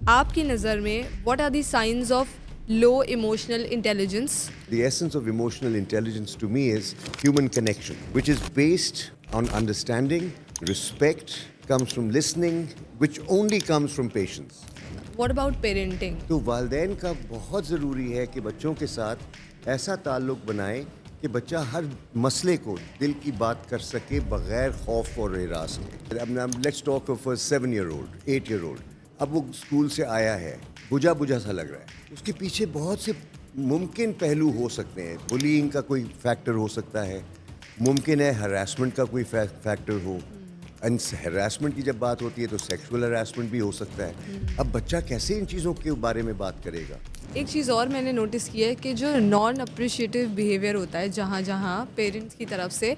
آپ کی نظر میں what are the signs of low emotional intelligence? The essence of emotional intelligence to me is human connection, which is based on understanding, respect, comes from listening, which only comes from patience. What about parenting? تو والدین کا بہت ضروری ہے کہ بچوں کے ساتھ ایسا تعلق بنائیں کہ بچہ ہر مسئلے کو دل کی بات کر سکے بغیر خوف اور ہراس کے. Let's talk of 7 year old 8 year old. اب وہ اسکول سے آیا ہے, بجھا بجھا سا لگ رہا ہے, اس کے پیچھے بہت سے ممکن پہلو ہو سکتے ہیں. بلینگ کا کوئی فیکٹر ہو سکتا ہے, ممکن ہے ہراسمنٹ کا کوئی فیکٹر ہو. ہراسمنٹ کی جب بات ہوتی ہے تو سیکشول ہراسمنٹ بھی ہو سکتا ہے. اب بچہ کیسے ان چیزوں کے بارے میں بات کرے گا؟ ایک چیز اور میں نے نوٹس کی ہے کہ جو نان اپریشیٹیو بیہیویئر ہوتا ہے جہاں جہاں پیرنٹس کی طرف سے,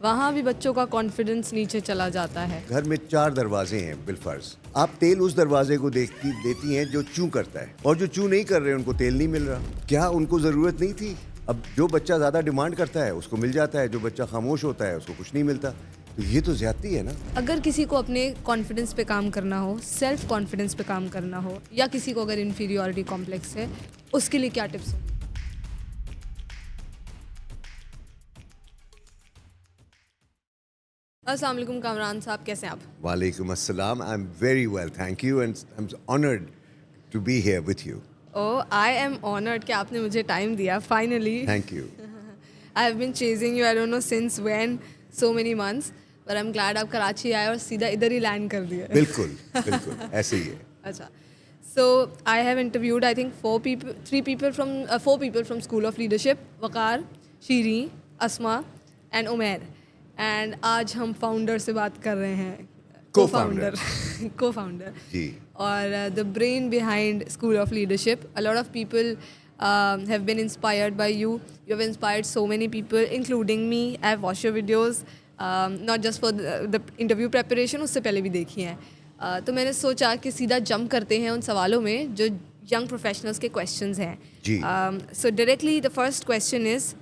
وہاں بھی بچوں کا کانفیڈنس نیچے چلا جاتا ہے. گھر میں 4 دروازے ہیں بالفرض, آپ تیل اس دروازے کو دیتی ہیں جو چوں کرتا ہے, اور جو چوں نہیں کر رہے ان کو تیل نہیں مل رہا. کیا ان کو ضرورت نہیں تھی؟ اب جو بچہ زیادہ ڈیمانڈ کرتا ہے اس کو مل جاتا ہے, جو بچہ خاموش ہوتا ہے اس کو کچھ نہیں ملتا. تو یہ تو زیادتی ہے نا. اگر کسی کو اپنے کانفیڈنس پہ کام کرنا ہو, سیلف کانفیڈنس پہ کام کرنا ہو, یا کسی کو اگر انفیریورٹی کمپلیکس ہے, اس کے لیے کیا ٹپس ہوں؟ السلام علیکم کامران صاحب, کیسے ہیں آپ؟ وعلیکم السلام. I am very well, thank you, and I am honoured to be here with you. Oh I am honoured کہ آپ نے مجھے ٹائم دیا finally. Thank you. I have been chasing you, I don't know since when, so many months, but I am glad آپ کراچی آئے اور سیدھا ادھر ہی لینڈ کر دیا. بالکل بالکل ایسے ہی ہے. اچھا, so I have interviewed I think 4 people from School of Leadership, Waqar, Shireen, Asma and Umair. And آج ہم فاؤنڈر سے بات کر رہے ہیں, کو فاؤنڈر جی. اور the brain behind School of Leadership. A lot of people have been inspired by you. You have inspired so many people, including me. I have watched your videos, not just for the interview preparation, اس سے پہلے بھی دیکھی ہیں. تو میں نے سوچا کہ سیدھا جمپ کرتے ہیں ان سوالوں میں جو ینگ پروفیشنلس کے کویشچنز ہیں. جی. سو ڈائریکٹلی دا فرسٹ کویشچن از,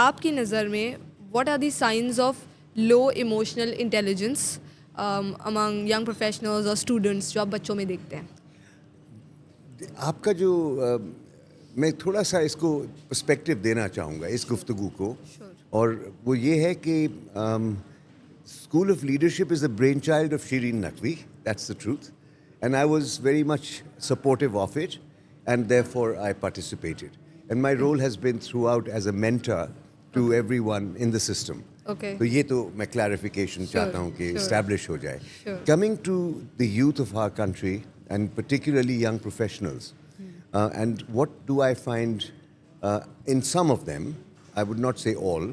آپ کی نظر میں what are the signs of low emotional intelligence among young professionals or students جو آپ بچوں میں دیکھتے ہیں؟ آپ کا جو میں تھوڑا سا اس کو پرسپیکٹو دینا چاہوں گا اس گفتگو کو, اور وہ یہ ہے کہ school of leadership is a brain child of Shireen Naqvi. That's the truth, and I was very much supportive of it, and therefore I participated, and my role has been throughout as a mentor to everyone in the system. تو یہ تو میں clarification چاہتا ہوں کہ establish ہو جائے. Coming to the youth of our country and particularly young professionals, and what do I find in some of them, I would not say all,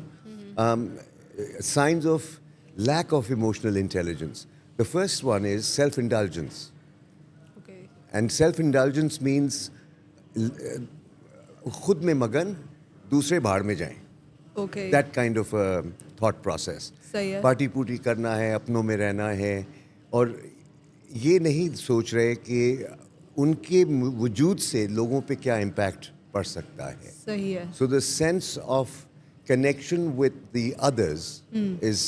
signs of lack of emotional intelligence. The first one is self-indulgence. Okay. And self-indulgence means خود میں مگن دوسرے بھاڑ میں جائیں. Okay. That kind of thought process. صحیح ہے. Party پوٹی کرنا ہے, اپنوں میں رہنا ہے, اور یہ نہیں سوچ رہے کہ ان کے وجود سے لوگوں پہ کیا امپیکٹ پڑ سکتا ہے. صحیح ہے. So the sense of connection with the others is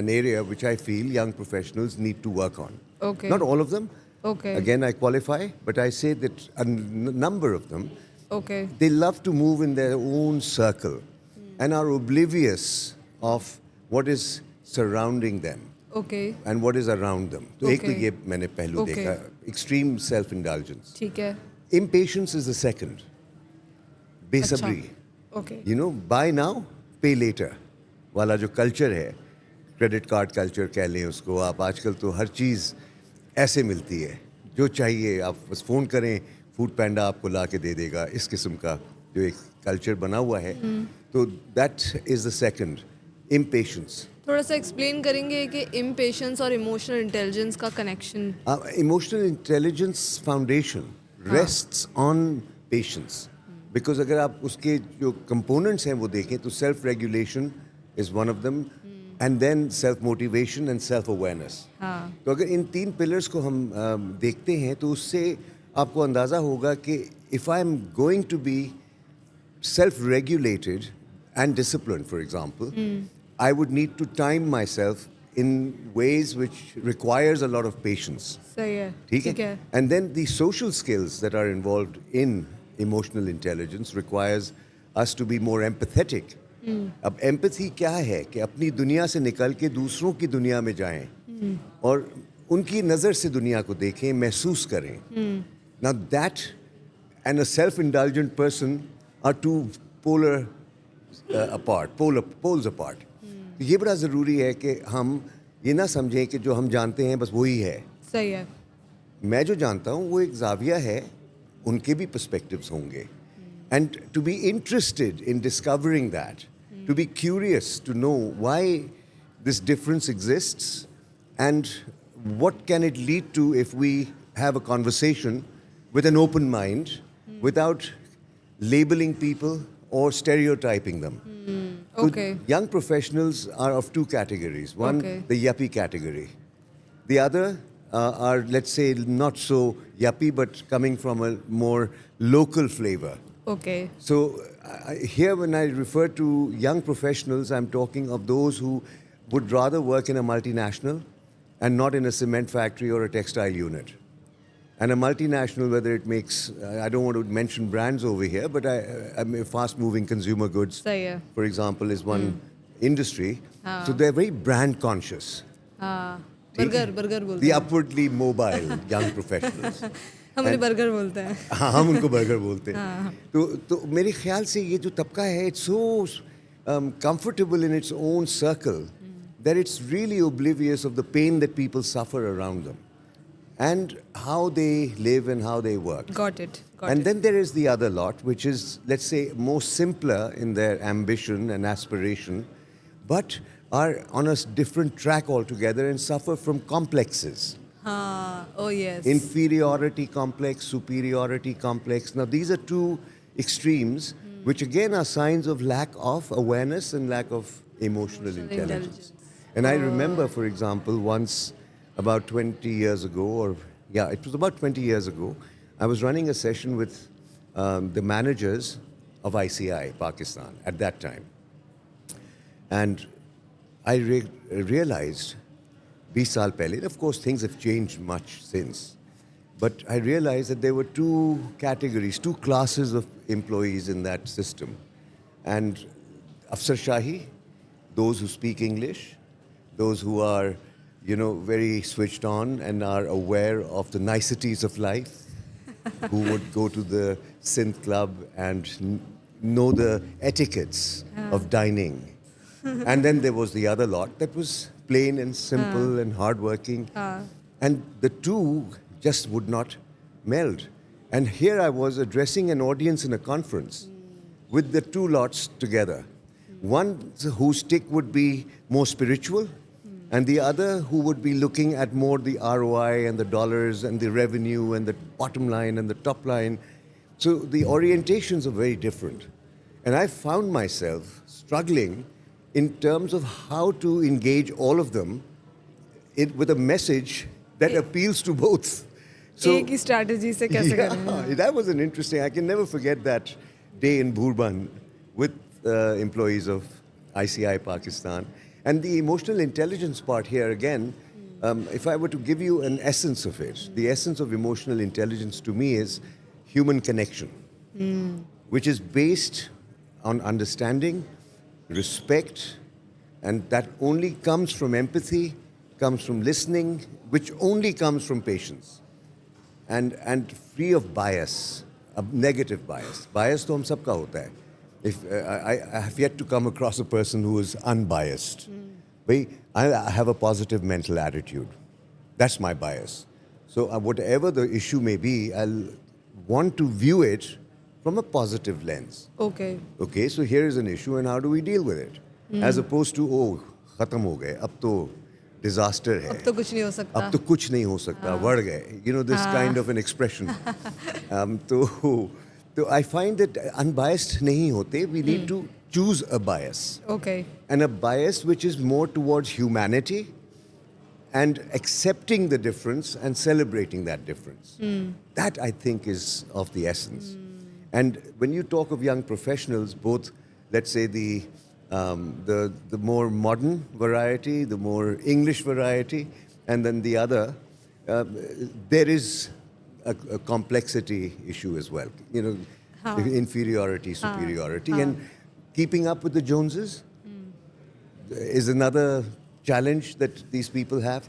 an area which I feel young professionals need to work on. Okay. Not all of them. Okay. Again, I qualify, but I say that a number of them, Okay. they love to move in their own circle and are oblivious of what is surrounding them Okay. and what is around them. تو ایک تو یہ میں نے پہلو دیکھا, extreme self-indulgence. ٹھیک ہے. Impatience is the second. بے صبری. Okay. You know, buy now, pay later والا جو کلچر ہے, کریڈٹ کارڈ کلچر کہہ لیں اس کو آپ, آج کل تو ہر چیز ایسے ملتی ہے, جو چاہیے آپ بس فون کریں, فوڈ پینڈا آپ کو لا کے دے دے گا, اس قسم کا جو ایک کلچر بنا ہوا ہے. تو that is the second, impatience. تھوڑا سا ایکسپلین کریں گے کہ امپیشنس اور ایموشنل انٹیلیجنس کا connection. Emotional intelligence foundation rests on patience, because اگر آپ اس کے جو کمپوننٹس ہیں وہ دیکھیں تو self regulation is one of them, and then self motivation and self awareness. تو اگر ان 3 پلرس کو ہم دیکھتے ہیں تو اس سے آپ کو اندازہ ہوگا کہ if I am going to be self regulated and disciplined, for example, I would need to time myself in ways which requires a lot of patience. صحیح ہے ٹھیک ٹھیک ہے ہے and then the social skills that are involved in emotional intelligence requires us to be more empathetic. اب empathy کیا ہے کہ اپنی دنیا سے نکل کے دوسروں کی دنیا میں جائیں اور ان کی نظر سے دنیا کو دیکھیں, محسوس کریں. Now that and a self-indulgent person are two poles apart. یہ بڑا ضروری ہے کہ ہم یہ نہ سمجھیں کہ جو ہم جانتے ہیں بس وہی ہے. صحیح ہے میں جو جانتا ہوں وہ ایک زاویہ ہے, ان کے بھی پرسپیکٹیوز ہوں گے. And to be interested in discovering that, to be curious to know why this difference exists and what can it lead to if we have a conversation with an open mind without labeling people or stereotyping them. Okay Young professionals are of two categories. One, Okay. the yuppie category. The other are, let's say, not so yuppie, but coming from a more local flavor. Okay So here when I refer to young professionals, I'm talking of those who would rather work in a multinational and not in a cement factory or a textile unit. And a multinational, whether it makes, I don't want to mention brands over here, but I'm fast-moving consumer goods, صحیح ہے for example, is one industry. So they're very brand conscious. ہاں burger بولتے The upwardly mobile young professionals. ہم انہیں burger بولتے ہیں. ہاں ہم ان کو برگر بولتے ہیں. تو میرے خیال سے یہ جو طبقہ ہے, it's so comfortable in its own circle that it's really oblivious of the pain that people suffer around them and how they live and how they work. Got it. And then there is the other lot, which is, let's say, more simpler in their ambition and aspiration, but are on a different track altogether and suffer from complexes. Oh yes. Inferiority complex, superiority complex. Now, these are two extremes, which again are signs of lack of awareness and lack of emotional intelligence. And I remember, for example, once about 20 years ago, it was about 20 years ago, I was running a session with the managers of ICI, Pakistan, at that time. And I realized, 20 saal pehle, of course things have changed much since, but I realized that there were two categories, two classes of employees in that system. And Afsar Shahi, those who speak English, those who are, very switched on and are aware of the niceties of life, who would go to the synth club and know the etiquettes of dining. And then there was the other lot that was plain and simple and hardworking. And the two just would not meld. And here I was addressing an audience in a conference with the two lots together. One whose stick would be more spiritual, and the other who would be looking at more the ROI and the dollars and the revenue and the bottom line and the top line. So the orientations are very different. And I found myself struggling in terms of how to engage all of them with a message that appeals to both. So ایک ہی strategy سے کیسے کریں. that was an interesting, I can never forget that day in Bhurban with employees of ICI Pakistan. And the emotional intelligence part here again, if I were to give you an essence of it, the essence of emotional intelligence to me is human connection, which is based on understanding, respect, and that only comes from empathy, comes from listening, which only comes from patience, and free of bias, a negative bias. Bias to hum sab ka hota hai. If I have yet to come across a person who is unbiased. I have a positive mental attitude. That's my bias. So whatever the issue may be, I'll want to view it from a positive lens. Okay, so here is an issue and how do we deal with it? As opposed to, khatam ho gaye, ab to disaster hai. اب تو کچھ نہیں ہو سکتا. اب تو کچھ نہیں ہو سکتا, بڑھ گئے. This kind of an expression. So I find that unbiased nahi hote. We need to choose a bias. Okay. And a bias which is more towards humanity and accepting the difference and celebrating that difference. That I think is of the essence. And when you talk of young professionals, both, let's say, the the more modern variety, the more English variety, and then the other, there is a complexity issue as well. You know, inferiority, superiority, and keeping up with the Joneses is another challenge that these people have.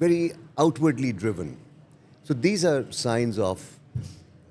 very outwardly driven. So these are signs of.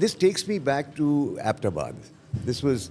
This takes me back to Aptabad. This was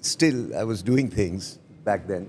still I was doing things back then.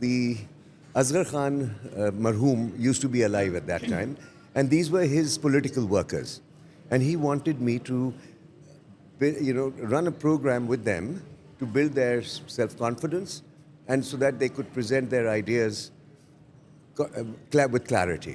the Asghar Khan marhum used to be alive at that time, and these were his political workers. And he wanted me to run a program with them to build their self-confidence, and so that they could present their ideas with clarity.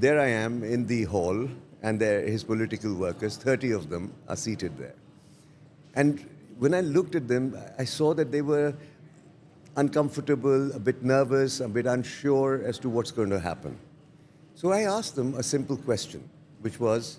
There I am in the hall, and his political workers, 30 of them, are seated there. And when I looked at them, I saw that they were uncomfortable, a bit nervous, a bit unsure as to what's going to happen. So I asked them a simple question, which was,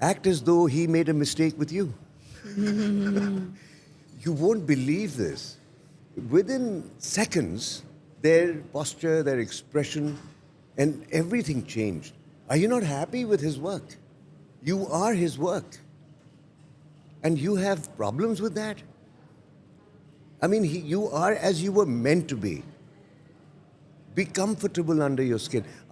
act as though he made a mistake with you? You won't believe this. Within seconds, their posture, their expression, and everything changed. Are you not happy with his work? You are his work. And you have problems with that? I mean, you are as you were meant to be. Be comfortable under your skin.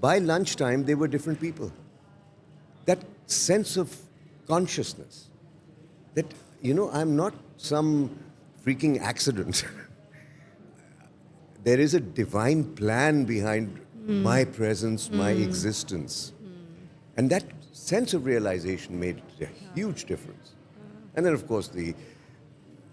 by lunchtime they were different people. That sense of consciousness, that, I'm not some freaking accident. There is a divine plan behind my presence, my existence. And that sense of realization made a huge difference. And then, of course, the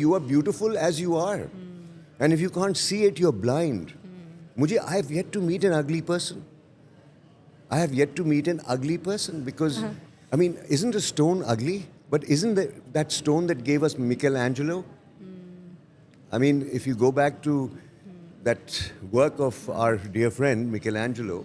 you are beautiful as you are, and if you can't see it, you're blind. I have yet to meet an ugly person. I have yet to meet an ugly person because, I mean, isn't a stone ugly? But isn't that stone that gave us Michelangelo? I mean, if you go back to that work of our dear friend Michelangelo,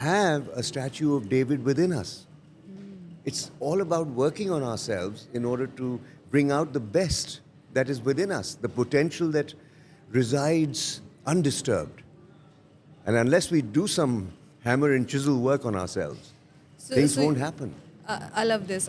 have a statue of David within us. It's all about working on ourselves in order to bring out the best that is within us, the potential that resides undisturbed. And unless we do some hammer and chisel work on ourselves, things won't happen. I love this.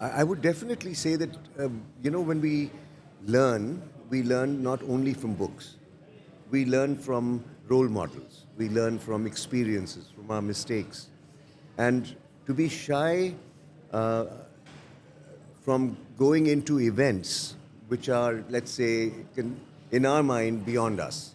I would definitely say that, when we learn not only from books. We learn from role models. We learn from experiences, from our mistakes. And to be shy from going into events which are, let's say, in our mind, beyond us.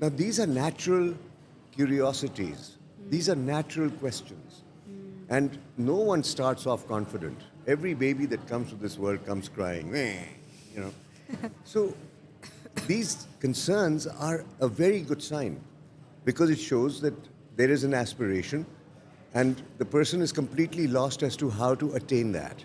Now these are natural curiosities. These are natural questions. And no one starts off confident. Every baby that comes to this world comes crying, "Meh," you know. So these concerns are a very good sign because it shows that there is an aspiration and the person is completely lost as to how to attain that.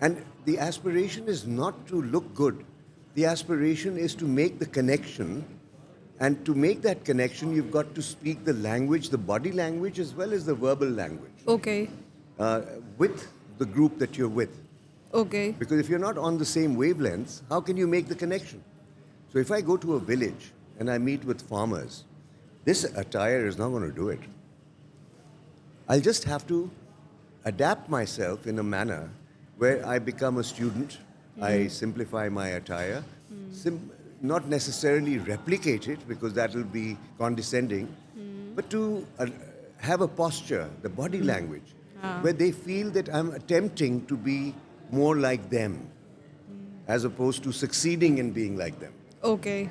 And the aspiration is not to look good. The aspiration is to make the connection. And to make that connection, you've got to speak the language, the body language, as well as the verbal language, Okay. with the group that you're with. Okay. Because if you're not on the same wavelengths, how can you make the connection? So if I go to a village and I meet with farmers, this attire is not going to do it. I'll just have to adapt myself in a manner where I become a student, I simplify my attire, not necessarily replicate it because that will be condescending, but to have a posture, the body language, where they feel that I'm attempting to be more like them as opposed to succeeding in being like them. Okay.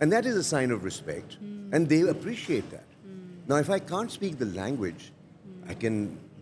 And that is a sign of respect. And they appreciate that. Now, if I can't speak the language, I can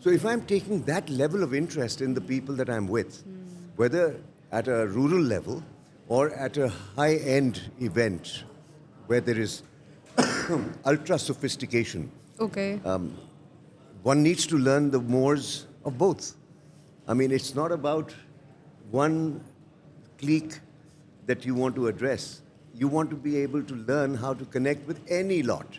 So if I'm taking that level of interest in the people that I'm with, whether at a rural level or at a high-end event where there is ultra sophistication, Okay. one needs to learn the mores of both. I mean, it's not about one clique that you want to address. You want to be able to learn how to connect with any lot.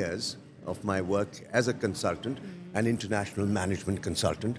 years of my work as a consultant, an international management consultant,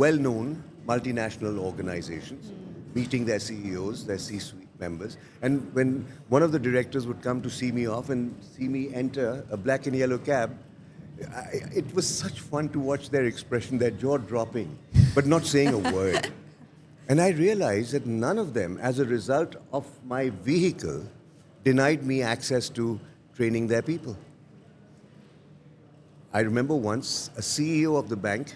well-known multinational organizations, meeting their CEOs, their C-suite members. And when one of the directors would come to see me off and see me enter a black and yellow cab, it was such fun to watch their expression, their jaw dropping, but not saying a word. And I realized that none of them, as a result of my vehicle, denied me access to training their people. I remember once a CEO of the bank,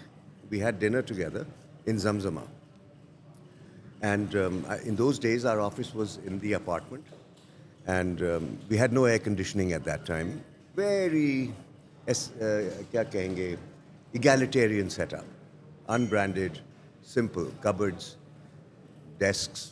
we had dinner together in Zamzama. And in those days, our office was in the apartment. And we had no air conditioning at that time. Very, kya kahenge, egalitarian setup. Unbranded, simple, cupboards, desks.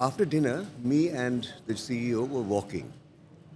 after dinner, me and the CEO were walking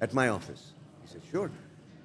at my office. He said, sure.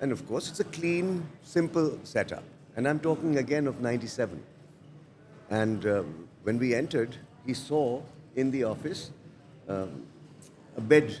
And of course, it's a clean, simple setup. And I'm talking again of 97. And when we entered, he saw in the office a bed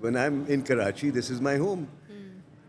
When I'm in Karachi, this is my home.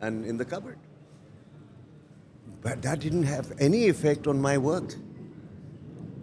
and in the cupboard. But that didn't have any effect on my work.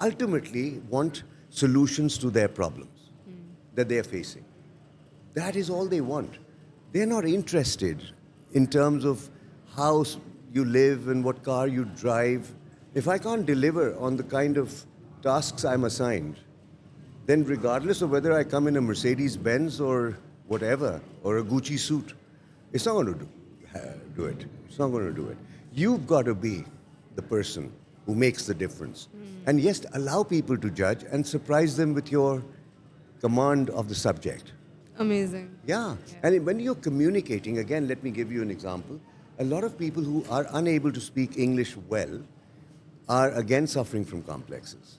ultimately want solutions to their problems that they are facing. That is all they want. They're not interested in terms of how you live and what car you drive. If I can't deliver on the kind of tasks I'm assigned, then regardless of whether I come in a Mercedes-Benz or whatever, or a Gucci suit, it's not going to do it. It's not going to do it. You've got to be the person who makes the difference. And yes, allow people to judge and surprise them with your command of the subject. Amazing. Yeah. And when you're communicating, again, let me give you an example. A lot of people who are unable to speak English well are again suffering from complexes.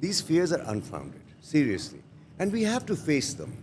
These fears are unfounded, seriously, and we have to face them.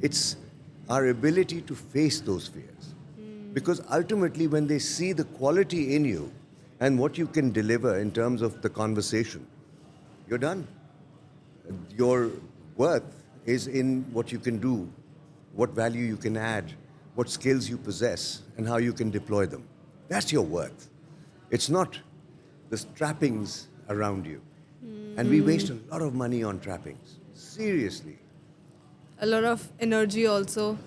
it's our ability to face those fears. Because ultimately when they see the quality in you and what you can deliver in terms of the conversation, you're done. Your worth is in what you can do, what value you can add, what skills you possess, and how you can deploy them. That's your worth. It's not the trappings around you. And we waste a lot of money on trappings. Seriously. A lot of energy also.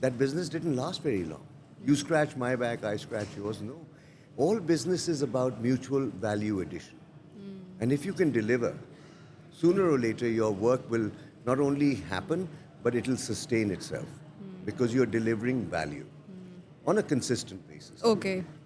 That business didn't last very long. You scratch my back, I scratch yours. No. All business is about mutual value addition. And if you can deliver, sooner or later your work will not only happen, but it will sustain itself. Because you're delivering value on a consistent basis. Okay.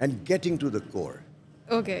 and getting to the core. Okay.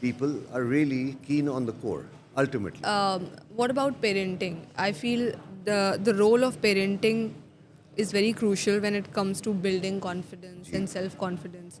people are really keen on the core, ultimately. What about parenting? I feel the role of parenting is very crucial when it comes to building confidence and self-confidence.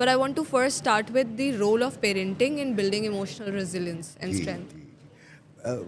But I want to first start with the role of parenting in building emotional resilience and strength.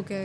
Okay.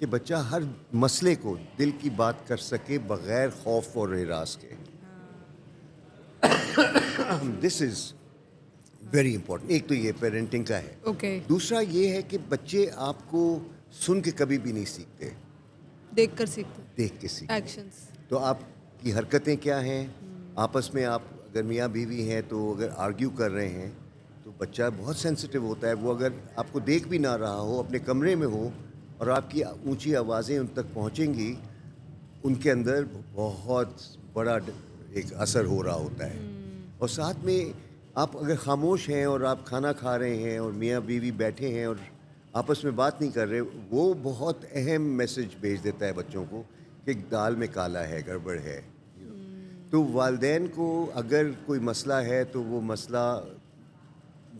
کہ بچہ ہر مسئلے کو دل کی بات کر سکے بغیر خوف اور ہراس کے. دس از ویری امپورٹنٹ. ایک تو یہ پیرنٹنگ کا ہے. اوکے. دوسرا یہ ہے کہ بچے آپ کو سن کے کبھی بھی نہیں سیکھتے, دیکھ کر سیکھتے, دیکھ کے سیکھتے. ایکشنز. تو آپ کی حرکتیں کیا ہیں, آپس میں آپ اگر میاں بیوی ہیں تو اگر آرگیو کر رہے ہیں تو بچہ بہت سینسٹیو ہوتا ہے. وہ اگر آپ کو دیکھ بھی نہ رہا ہو, اپنے کمرے میں ہو اور آپ کی اونچی آوازیں ان تک پہنچیں گی, ان کے اندر بہت بڑا ایک اثر ہو رہا ہوتا ہے. اور ساتھ میں آپ اگر خاموش ہیں اور آپ کھانا کھا رہے ہیں اور میاں بیوی بیٹھے ہیں اور آپس میں بات نہیں کر رہے, وہ بہت اہم میسج بھیج دیتا ہے بچوں کو کہ دال میں کالا ہے, گڑبڑ ہے. تو والدین کو اگر کوئی مسئلہ ہے تو وہ مسئلہ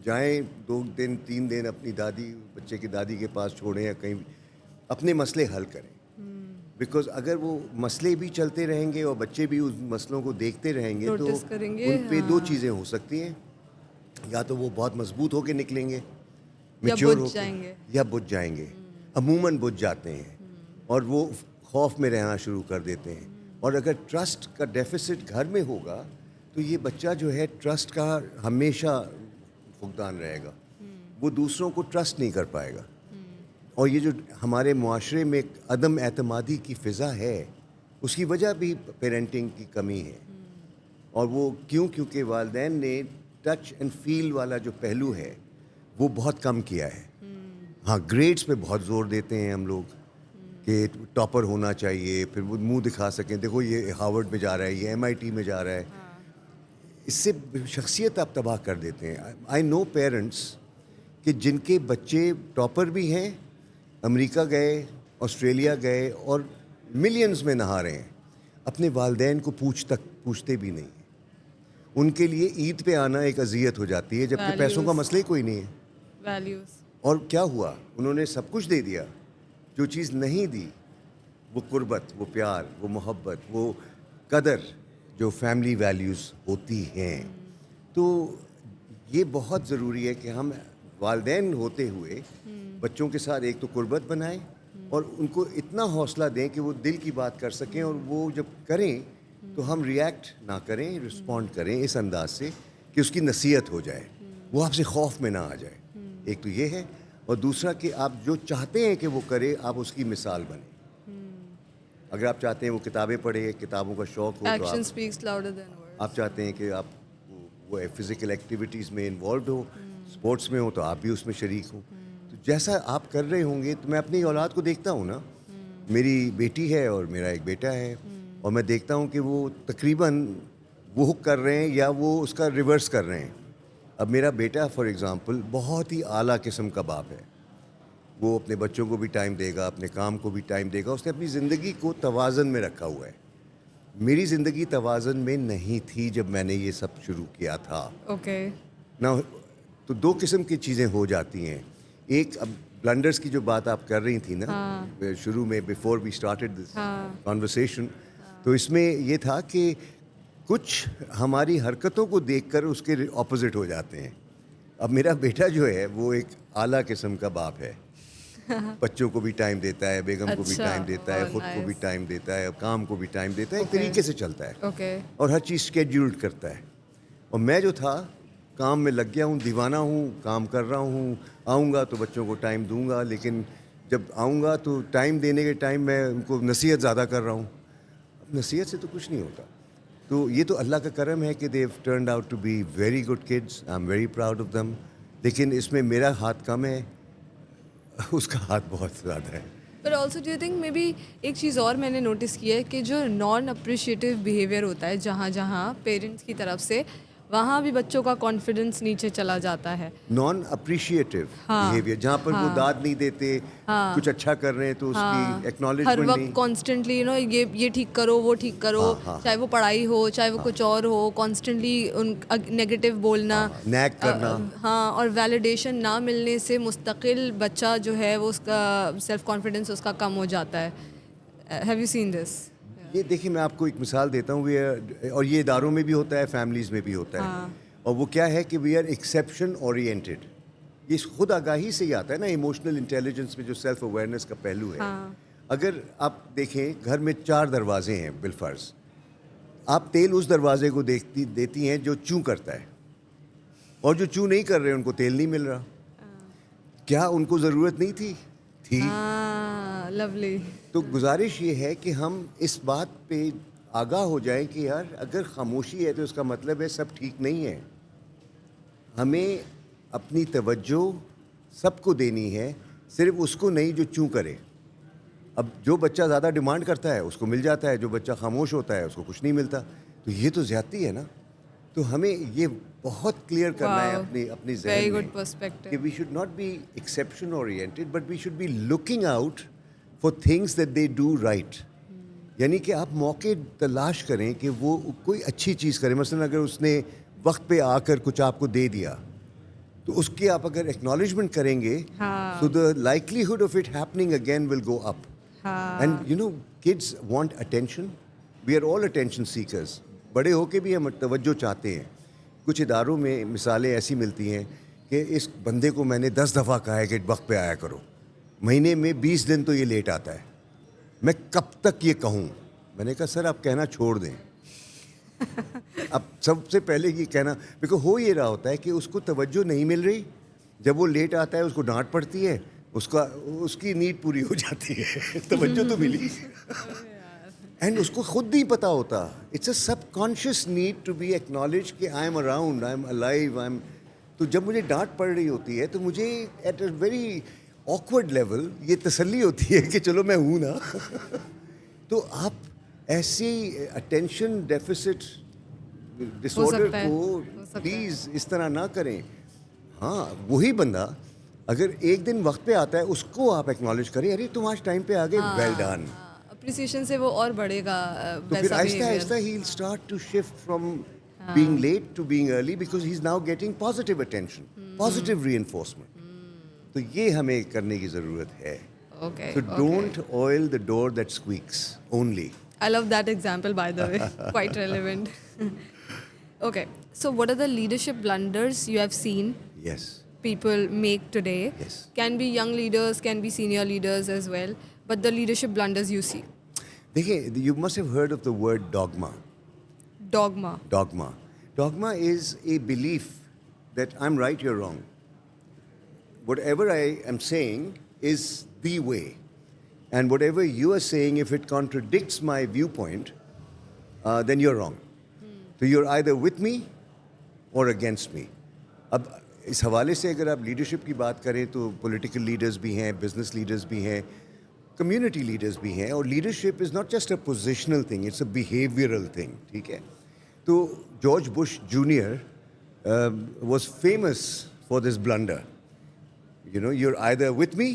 جائیں 2 دن 3 دن اپنی دادی, بچے کی دادی کے پاس چھوڑیں یا کہیں اپنے مسئلے حل کریں. بیکاز اگر وہ مسئلے بھی چلتے رہیں گے اور بچے بھی اس مسئلوں کو دیکھتے رہیں گے تو نوٹس کریں گے, ان پہ 2 چیزیں ہو سکتی ہیں. یا تو وہ بہت مضبوط ہو کے نکلیں گے, یا میچور ہو بجھ کے, جائیں گے, یا بجھ جائیں گے. عموماً بجھ جاتے ہیں اور وہ خوف میں رہنا شروع کر دیتے ہیں. اور اگر ٹرسٹ کا ڈیفیسٹ گھر میں ہوگا تو یہ بچہ جو ہے ٹرسٹ کا ہمیشہ فقدان رہے گا. وہ دوسروں کو ٹرسٹ نہیں کر پائے گا. اور یہ جو ہمارے معاشرے میں عدم اعتمادی کی فضا ہے, اس کی وجہ بھی پیرنٹنگ کی کمی ہے. اور وہ کیونکہ والدین نے ٹچ اینڈ فیل والا جو پہلو ہے وہ بہت کم کیا ہے. ہاں, گریڈز پہ بہت زور دیتے ہیں ہم لوگ کہ ٹاپر ہونا چاہیے, پھر وہ منہ دکھا سکیں دیکھو یہ ہارورڈ میں جا رہا ہے, یہ MIT میں جا رہا ہے. اس سے شخصیت آپ تباہ کر دیتے ہیں. آئی نو پیرنٹس کہ جن کے بچے ٹاپر بھی ہیں, امریکہ گئے, آسٹریلیا گئے اور ملینز میں نہا رہے ہیں, اپنے والدین کو پوچھتے بھی نہیں. ان کے لیے عید پہ آنا ایک اذیت ہو جاتی ہے, جبکہ پیسوں کا مسئلہ ہی کوئی نہیں ہے. ویلیوز. اور کیا ہوا, انہوں نے سب کچھ دے دیا. جو چیز نہیں دی وہ قربت, وہ پیار, وہ محبت, وہ قدر جو فیملی ویلیوز ہوتی ہیں. تو یہ بہت ضروری ہے کہ ہم والدین ہوتے ہوئے بچوں کے ساتھ ایک تو قربت بنائیں اور ان کو اتنا حوصلہ دیں کہ وہ دل کی بات کر سکیں, اور وہ جب کریں تو ہم ریئیکٹ نہ کریں, رسپونڈ کریں اس انداز سے کہ اس کی نصیحت ہو جائے, وہ آپ سے خوف میں نہ آ جائے. ایک تو یہ ہے, اور دوسرا کہ آپ جو چاہتے ہیں کہ وہ کرے آپ اس کی مثال بنیں. اگر آپ چاہتے ہیں وہ کتابیں پڑھے, کتابوں کا شوق ہو, تو action speaks louder than words. آپ چاہتے ہیں کہ آپ وہ فزیکل ایکٹیویٹیز میں انوالوڈ ہو, اسپورٹس میں ہو, تو آپ بھی اس میں شریک ہوں. تو جیسا آپ کر رہے ہوں گے, تو میں اپنی اولاد کو دیکھتا ہوں نا, میری بیٹی ہے اور میرا ایک بیٹا ہے, اور میں دیکھتا ہوں کہ وہ تقریباً وہ کر رہے ہیں یا وہ اس کا ریورس کر رہے ہیں. اب میرا بیٹا فار ایگزامپل بہت ہی اعلیٰ قسم کا باپ ہے. وہ اپنے بچوں کو بھی ٹائم دے گا, اپنے کام کو بھی ٹائم دے گا. اس نے اپنی زندگی کو توازن میں رکھا ہوا ہے. میری زندگی توازن میں نہیں تھی جب میں نے یہ سب شروع کیا تھا. اوکے. نہ تو 2 قسم کی چیزیں ہو جاتی ہیں. ایک, اب بلنڈرز کی جو بات آپ کر رہی تھی نا شروع میں, before we started this conversation, تو اس میں یہ تھا کہ کچھ ہماری حرکتوں کو دیکھ کر اس کے اپوزٹ ہو جاتے ہیں. اب میرا بیٹا جو ہے وہ ایک اعلیٰ قسم کا باپ ہے. بچوں کو بھی ٹائم دیتا ہے, بیگم کو بھی ٹائم دیتا ہے, خود کو بھی ٹائم دیتا ہے, کام کو بھی ٹائم دیتا ہے, ایک طریقے سے چلتا ہے اور ہر چیز اسکیڈیولڈ کرتا ہے. اور میں جو تھا کام میں لگ گیا ہوں, دیوانہ ہوں, کام کر رہا ہوں. آؤں گا تو بچوں کو ٹائم دوں گا, لیکن جب آؤں گا تو ٹائم دینے کے ٹائم میں ان کو نصیحت زیادہ کر رہا ہوں. اب نصیحت سے تو کچھ نہیں ہوتا. تو یہ تو اللہ کا کرم ہے کہ they turned out to be very good kids. I am very proud of them. لیکن اس میں میرا ہاتھ کم ہے, اس کا ہاتھ بہت زیادہ ہے. پر also do you think maybe ایک چیز اور میں نے نوٹس کی ہے کہ جو نان اپریشیٹیو بیہیویئر ہوتا ہے جہاں پیرنٹس کی طرف سے, وہاں بھی بچوں کا کانفیڈنس نیچے چلا جاتا ہے. نان اپریشیٹیو بیہیویئر, جہاں پر وہ داد نہیں دیتے, کچھ اچھا کر رہے ہیں تو اس کی ایکنالجمنٹ نہیں. ہر وقت کانسٹنٹلی یہ ٹھیک کرو, وہ ٹھیک کرو, چاہے وہ پڑھائی ہو, چاہے وہ کچھ اور ہو, کانسٹنٹلی نیگیٹو بولنا, نیگ کرنا. ہاں, اور ویلیڈیشن نہ ملنے سے مستقل بچہ جو ہے وہ اس کا سیلف کانفیڈنس اس کا کم ہو جاتا ہے. ہیو یو سین دس؟ یہ دیکھیں, میں آپ کو ایک مثال دیتا ہوں, اور یہ اداروں میں بھی ہوتا ہے, فیملیز میں بھی ہوتا ہے. اور وہ کیا ہے کہ وی آر ایکسیپشن اورینٹیڈ. یہ خود آگاہی سے ہی آتا ہے نا, ایموشنل انٹیلیجنس میں جو سیلف اویئرنیس کا پہلو ہے. اگر آپ دیکھیں گھر میں 4 دروازے ہیں بالفرض, آپ تیل اس دروازے کو دیتی ہیں جو چوں کرتا ہے, اور جو چوں نہیں کر رہے ان کو تیل نہیں مل رہا. کیا ان کو ضرورت نہیں تھی؟ ہاں, لولی. تو گزارش یہ ہے کہ ہم اس بات پہ آگاہ ہو جائیں کہ یار اگر خاموشی ہے تو اس کا مطلب ہے سب ٹھیک نہیں ہے. ہمیں اپنی توجہ سب کو دینی ہے, صرف اس کو نہیں جو چوں کرے. اب جو بچہ زیادہ ڈیمانڈ کرتا ہے اس کو مل جاتا ہے, جو بچہ خاموش ہوتا ہے اس کو کچھ نہیں ملتا. تو یہ تو زیادتی ہے نا. تو ہمیں یہ بہت کلیئر کرنا ہے اپنی ذہن ویری میں گڈ پرسپیکٹو. کہ we should not be exception oriented but we should be looking out for things that they do right. یعنی کہ آپ موقع تلاش کریں کہ وہ کوئی اچھی چیز کریں. مثلاً اگر اس نے وقت پہ آ کر کچھ آپ کو دے دیا تو اس کی آپ اگر ایکنالجمنٹ کریں گے so the likelihood of it happening again will go up. And you know, kids want attention. We are all attention seekers. بڑے ہو کے بھی ہم توجہ چاہتے ہیں. کچھ اداروں میں مثالیں ایسی ملتی ہیں کہ اس بندے کو میں نے 10 دفعہ کہا ہے کہ وقت پہ آیا کرو, مہینے میں 20 دن تو یہ لیٹ آتا ہے, میں کب تک یہ کہوں. میں نے کہا سر آپ کہنا چھوڑ دیں. اب سب سے پہلے یہ کہنا, بیکاز ہو یہ رہا ہوتا ہے کہ اس کو توجہ نہیں مل رہی, جب وہ لیٹ آتا ہے اس کو ڈانٹ پڑتی ہے, اس کی نیڈ پوری ہو جاتی ہے, توجہ تو ملی. اینڈ اس کو خود نہیں پتہ ہوتا. It's a subconscious need to be acknowledge کہ I am around, I am alive, I am. تو جب مجھے ڈانٹ پڑ رہی ہوتی ہے تو مجھے at a very awkward level یہ تسلی ہوتی ہے کہ چلو میں ہوں نا. تو آپ ایسی اٹینشن ڈیفیسٹ ڈس آرڈر کو پلیز اس طرح نہ کریں. ہاں, وہی بندہ اگر ایک دن وقت پہ آتا ہے اس کو آپ ایکنالج کریں, ارے تم آج ٹائم پہ آ گئے, ویل ڈن. اپریسیشن سے وہ اور بڑھے گا. تو پھر آہستہ آہستہ ہی will start to shift from being late to being early because he's now getting positive attention, positive reinforcement. تو یہ ہمیں کرنے کی ضرورت ہے. So don't oil the door that squeaks only. I love that example, by the way. Quite relevant. Okay. So what are the leadership blunders you have seen Yes. people make today? Yes. Can be young leaders, can be senior leaders as well. But the leadership blunders you see. دیکھیں, you must have heard of the word dogma. Dogma. Dogma is a belief that I'm right, you're wrong. Whatever I am saying is the way. And whatever you are saying, if it contradicts my viewpoint, then you're wrong. So you're either with me or against me. اب اس حوالے سے اگر آپ leadership کی بات کریں تو political leaders بھی ہیں, بزنس لیڈرز بھی ہیں, کمیونٹی لیڈرز بھی ہیں. اور leadership is not just a positional thing, it's a behavioural thing. ٹھیک ہے. تو George Bush junior was famous for this blunder. You know, you are either with me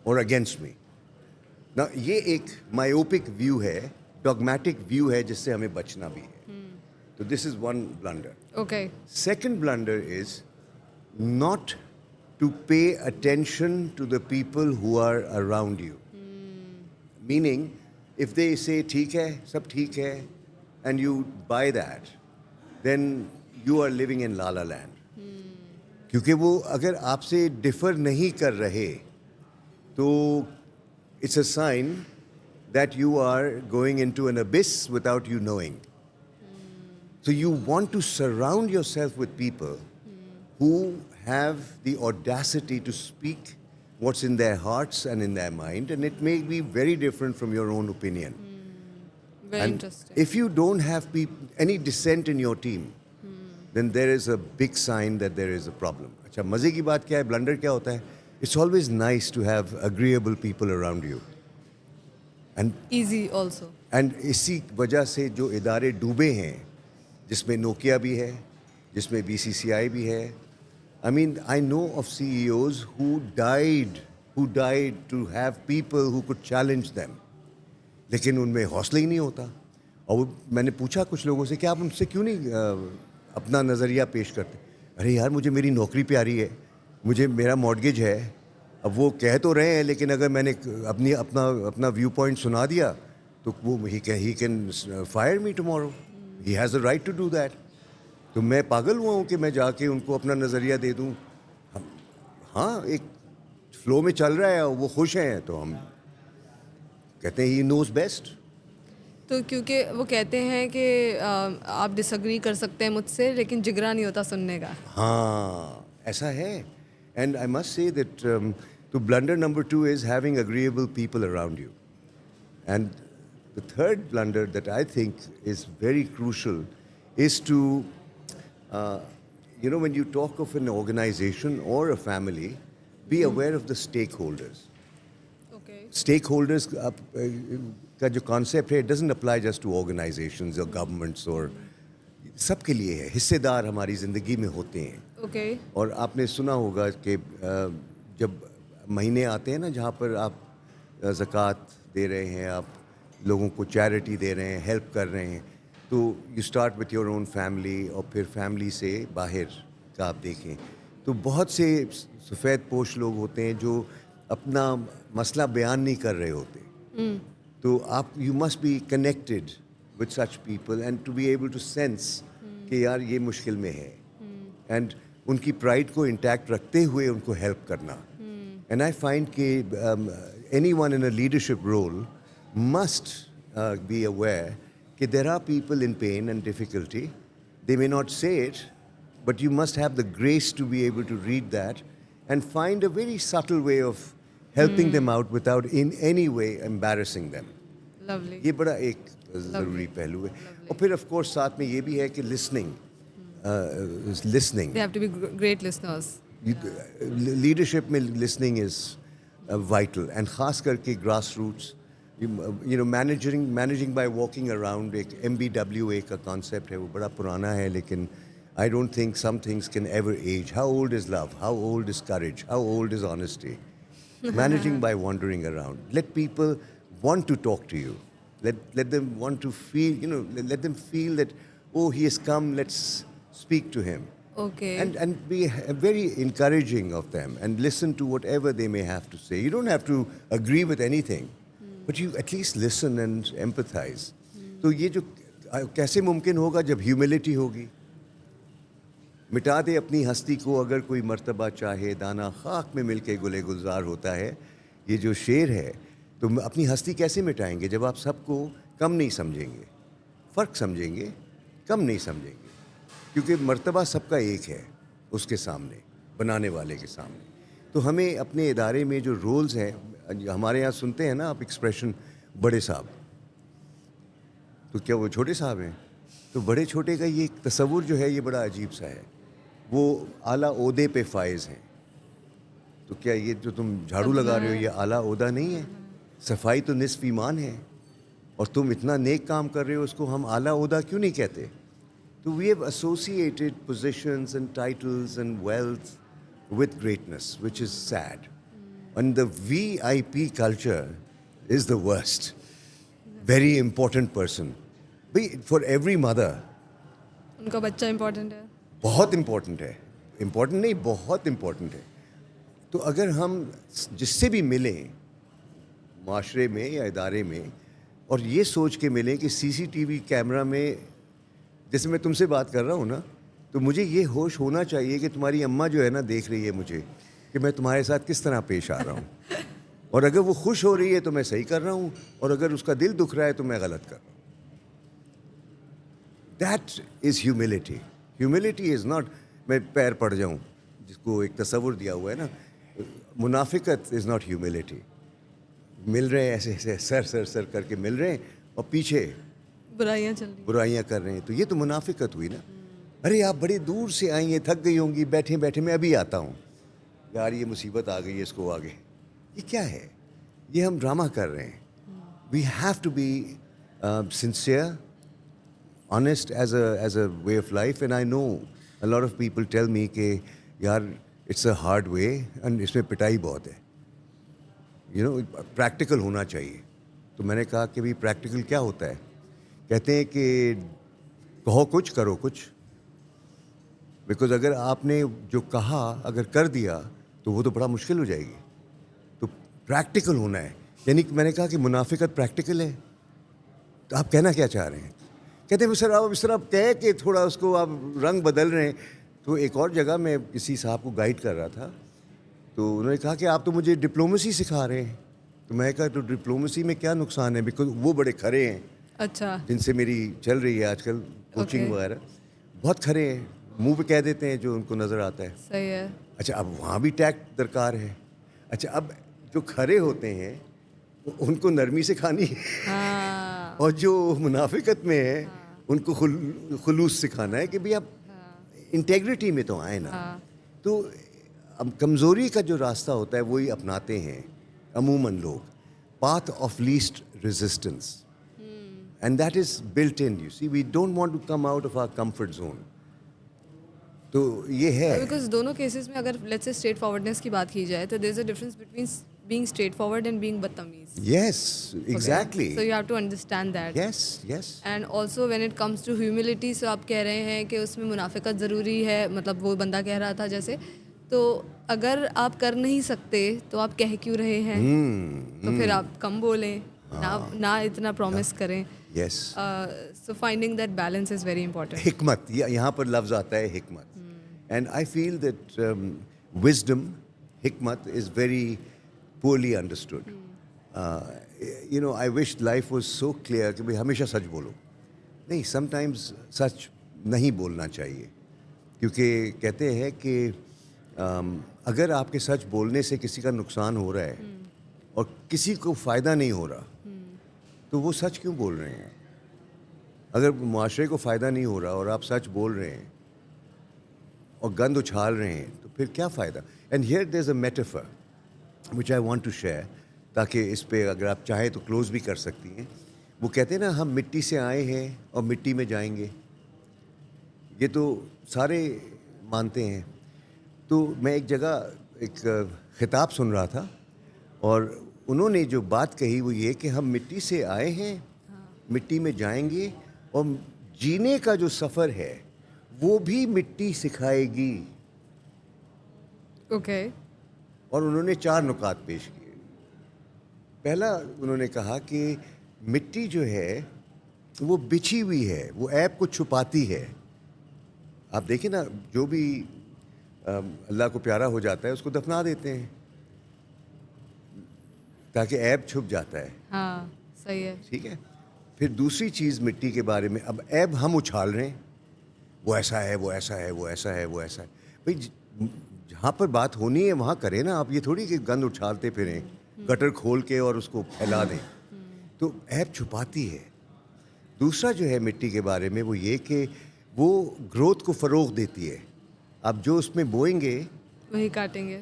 or against me. نا یہ ایک myopic view ہے, dogmatic view ہے, جس سے ہمیں بچنا بھی ہے. تو this is one blunder. Okay. Second blunder is not to pay attention to the people who are around you. Meaning, if they say ٹھیک ہے, سب ٹھیک ہے, and you buy that, then you are living in la la land. کیونکہ وہ اگر آپ سے differ نہیں کر رہے تو it's a sign that you are going into an abyss without you knowing. So you want to surround yourself with people who have the audacity to speak what's in their hearts and in their mind, and it may be very different from your own opinion. Very And interesting. if you don't have any dissent in your team, then there is a big sign that there is a problem. اچھا, مزے کی بات کیا ہے, blunder کیا ہوتا ہے؟ It's always nice to have agreeable people around you. And Easy also. And اسی وجہ سے جو ادارے ڈوبے ہیں, جس میں نوکیا بھی ہے, جس میں BCCI بھی ہے. I mean, I know of CEOs who died to have people who could challenge them. لیکن ان میں حوصلہ ہی نہیں ہوتا. اور میں نے پوچھا کچھ لوگوں سے کہ آپ ان سے کیوں نہیں اپنا نظریہ پیش کرتے؟ ارے یار, مجھے میری نوکری پیاری ہے, مجھے میرا مارگیج ہے. اب وہ کہہ تو رہے ہیں, لیکن اگر میں نے اپنا ویو پوائنٹ سنا دیا تو وہ he can fire me tomorrow. He has a right to do that. تو میں پاگل ہوا ہوں کہ میں جا کے ان کو اپنا نظریہ دے دوں. ہاں, ایک فلو میں چل رہا ہے, وہ خوش ہیں تو ہم. کہتے ہیں ہی نوز بیسٹ. تو کیونکہ وہ کہتے ہیں کہ آپ ڈس ایگری کر سکتے ہیں مجھ سے لیکن جگرا نہیں ہوتا سننے کا. ہاں ایسا ہے. And I must say that تو blunder number 2 is having agreeable people around you. And the third blunder that I think is very crucial is to, when you talk of an organization or a family, be aware of the stakeholders. Okay. Stakeholders کا جو concept ہے, it doesn't apply just to organizations or governments or سب کے لیے ہے. حصے دار ہماری زندگی میں ہوتے ہیں. Okay. اور آپ نے سنا ہوگا کہ جب مہینے آتے ہیں نا جہاں پر آپ زکوٰۃ دے رہے ہیں, آپ لوگوں کو چیریٹی دے رہے ہیں, ہیلپ کر رہے ہیں, تو you start with your own family, اور پھر فیملی سے باہر کا آپ دیکھیں تو بہت سے سفید پوش لوگ ہوتے ہیں جو اپنا مسئلہ بیان نہیں کر رہے ہوتے. تو آپ you must be connected with such people and to be able to sense کہ یار یہ مشکل میں ہے, اینڈ ان کی پرائڈ کو انٹیکٹ رکھتے ہوئے ان کو ہیلپ کرنا. اینڈ آئی فائنڈ کہ anyone in a leadership role must be aware that there are people in pain and difficulty. They may not say it, but you must have the grace to be able to read that and find a very subtle way of helping them out without in any way embarrassing them. Lovely. یہ بڑا ایک ضروری پہلو ہے. اور پھر of course ساتھ میں یہ بھی ہے کہ listening. They have to be great listeners. Leadership میں listening is vital, and خاص کر کے grass roots. managing by walking around, ایک MBWA کا concept ہے, وہ بڑا پرانا ہے, لیکن I don't think some things can ever age. How old is love? How old is courage? How old is honesty? Managing by wandering around. Let people want to talk to you. Let them want to feel, let them feel that, oh, he has come, let's speak to him. Okay. And be very encouraging of them and listen to whatever they may have to say. You don't have to agree with anything. But you at least listen and empathize. تو یہ جو کیسے ممکن ہوگا جب humility ہوگی. مٹا دے اپنی ہستی کو اگر کوئی مرتبہ چاہے, دانا خاک میں مل کے گلے گلزار ہوتا ہے, یہ جو شعر ہے. تو اپنی ہستی کیسے مٹائیں گے جب آپ سب کو کم نہیں سمجھیں گے, فرق سمجھیں گے, کم نہیں سمجھیں گے, کیونکہ مرتبہ سب کا ایک ہے اس کے سامنے, بنانے والے کے سامنے. تو ہمیں اپنے ادارے میں جو رولز ہیں, ہمارے یہاں سنتے ہیں نا آپ ایکسپریشن بڑے صاحب, تو کیا وہ چھوٹے صاحب ہیں؟ تو بڑے چھوٹے کا یہ تصور جو ہے یہ بڑا عجیب سا ہے. وہ اعلیٰ عہدے پہ فائز ہیں. تو کیا یہ جو تم جھاڑو لگا رہے ہو یہ اعلیٰ عہدہ نہیں ہے؟ صفائی تو نصف ایمان ہے, اور تم اتنا نیک کام کر رہے ہو, اس کو ہم اعلیٰ عہدہ کیوں نہیں کہتے؟ تو we have associated positions and titles and wealth with greatness, which is sad. And the VIP culture is the worst. Very important person. For every mother. ان کا بچہ امپورٹنٹ ہے. بہت امپورٹنٹ ہے. امپورٹنٹ نہیں, بہت امپورٹنٹ ہے. تو اگر ہم جس سے بھی ملیں معاشرے میں یا ادارے میں, اور یہ سوچ کے ملیں کہ CCTV کیمرہ میں, جیسے میں تم سے بات کر رہا ہوں نا, تو مجھے یہ ہوش ہونا چاہیے کہ تمہاری اماں جو ہے نا دیکھ رہی ہے مجھے کہ میں تمہارے ساتھ کس طرح پیش آ رہا ہوں, اور اگر وہ خوش ہو رہی ہے تو میں صحیح کر رہا ہوں, اور اگر اس کا دل دکھ رہا ہے تو میں غلط کر رہا ہوں. That is humility. Humility is not میں پیر پڑ جاؤں, جس کو ایک تصور دیا ہوا ہے نا. منافقت از ناٹ ہیوملٹی. مل رہے ہیں ایسے ایسے سر کر کے مل رہے ہیں, اور پیچھے برائیاں کر رہے ہیں, تو یہ تو منافقت ہوئی نا. ارے آپ بڑے دور سے آئی ہیں, تھک گئی ہوں گی, بیٹھے بیٹھے میں ابھی آتا ہوں, یار یہ مصیبت آ گئی ہے, اس کو آگے. یہ کیا ہے؟ یہ ہم ڈرامہ کر رہے ہیں. We have to be sincere, honest as a way of life. And I know a lot of people tell me کہ یار it's a hard way, and اس میں پٹائی بہت ہے, پریکٹیکل ہونا چاہیے. تو میں نے کہا کہ بھائی پریکٹیکل کیا ہوتا ہے؟ کہتے ہیں کہ کہو کچھ کرو کچھ. بیکاز اگر آپ نے جو کہا اگر کر دیا تو وہ تو بڑا مشکل ہو جائے گی. تو پریکٹیکل ہونا ہے. یعنی میں نے کہا کہ منافقت پریکٹیکل ہے, تو آپ کہنا کیا چاہ رہے ہیں؟ کہتے ہیں سر آپ اس طرح کہہ کہ تھوڑا اس کو آپ رنگ بدل رہے ہیں. تو ایک اور جگہ میں کسی صاحب کو گائیڈ کر رہا تھا, تو انہوں نے کہا کہ آپ تو مجھے ڈپلومیسی سکھا رہے ہیں. تو میں کہا تو ڈپلومیسی میں کیا نقصان ہے, بیکاز وہ بڑے کھڑے ہیں اچھا. جن سے میری چل رہی ہے آج کل کوچنگ Okay. وغیرہ, بہت کھڑے ہیں, منہ پہ کہہ دیتے ہیں جو ان کو نظر آتا ہے. صحیح ہے. اچھا اب وہاں بھی ٹیکٹ درکار ہے. اچھا اب جو کھڑے ہوتے ہیں ان کو نرمی سے کھانی ہے, ہاں. اور جو منافقت میں ہے ان کو خلوص سکھانا ہے کہ بھئی آپ انٹیگریٹی میں تو آئیں نا. ہاں. تو اب کمزوری کا جو راستہ ہوتا ہے وہی اپناتے ہیں عموماً لوگ, path of least resistance, and that is built in. You see we don't want to come out of our comfort zone. تو یہ ہے. بیکاز دونوں کیسز میں اگر لیٹس سے اسٹریٹ فارورڈنس کی بات کی جائے تو there is a difference between being straightforward and being بدتمیز. Yes exactly. So you have to understand that. Yes yes. And also when it comes to humility, so آپ کہہ رہے ہیں کہ اس میں منافقت ضروری ہے, مطلب وہ بندہ کہہ رہا تھا جیسے, تو اگر آپ کر نہیں سکتے تو آپ کہہ کیوں رہے ہیں؟ تو پھر آپ کم بولیں, نہ اتنا پرومس کریں. Yes. So finding that balance is very important. حکمت, یہاں پر لفظ آتا ہے حکمت. And I feel that wisdom, حکمت is very poorly understood. You know I wish life was so clear کہ بھائی ہمیشہ سچ بولو. نہیں, سم ٹائمز سچ نہیں بولنا چاہیے, کیونکہ کہتے ہیں کہ اگر آپ کے سچ بولنے سے کسی کا نقصان ہو رہا ہے اور کسی کو فائدہ نہیں ہو رہا تو وہ سچ کیوں بول رہے ہیں؟ اگر معاشرے کو فائدہ نہیں ہو رہا اور آپ سچ بول رہے ہیں اور گند اچھال رہے ہیں تو پھر کیا فائدہ؟ And here there is a metaphor which I want to share, تاکہ اس پہ اگر آپ چاہیں تو کلوز بھی کر سکتی ہیں. وہ کہتے ہیں نا ہم مٹی سے آئے ہیں اور مٹی میں جائیں گے, یہ تو سارے مانتے ہیں. تو میں ایک جگہ ایک خطاب سن رہا تھا اور انہوں نے جو بات کہی وہ یہ کہ ہم مٹی سے آئے ہیں, مٹی میں جائیں گے, اور جینے کا جو سفر ہے وہ بھی مٹی سکھائے گی. اوکے. اور انہوں نے 4 نکات پیش کیے. پہلا انہوں نے کہا کہ مٹی جو ہے وہ بچھی ہوئی ہے, وہ عیب کو چھپاتی ہے. آپ دیکھیں نا, جو بھی اللہ کو پیارا ہو جاتا ہے اس کو دفنا دیتے ہیں تاکہ عیب چھپ جاتا ہے. ہاں صحیح ہے. ٹھیک ہے. پھر دوسری چیز مٹی کے بارے میں, اب عیب ہم اچھال رہے ہیں, وہ ایسا ہے, وہ ایسا ہے, وہ ایسا ہے, وہ ایسا ہے. بھائی جہاں پر بات ہونی ہے وہاں کریں نا آپ, یہ تھوڑی کہ گند اچھالتے پھریں, گٹر کھول کے اور اس کو پھیلا دیں. تو عیب چھپاتی ہے. دوسرا جو ہے مٹی کے بارے میں وہ یہ کہ وہ گروتھ کو فروغ دیتی ہے. آپ جو اس میں بوئیں گے وہی کاٹیں گے.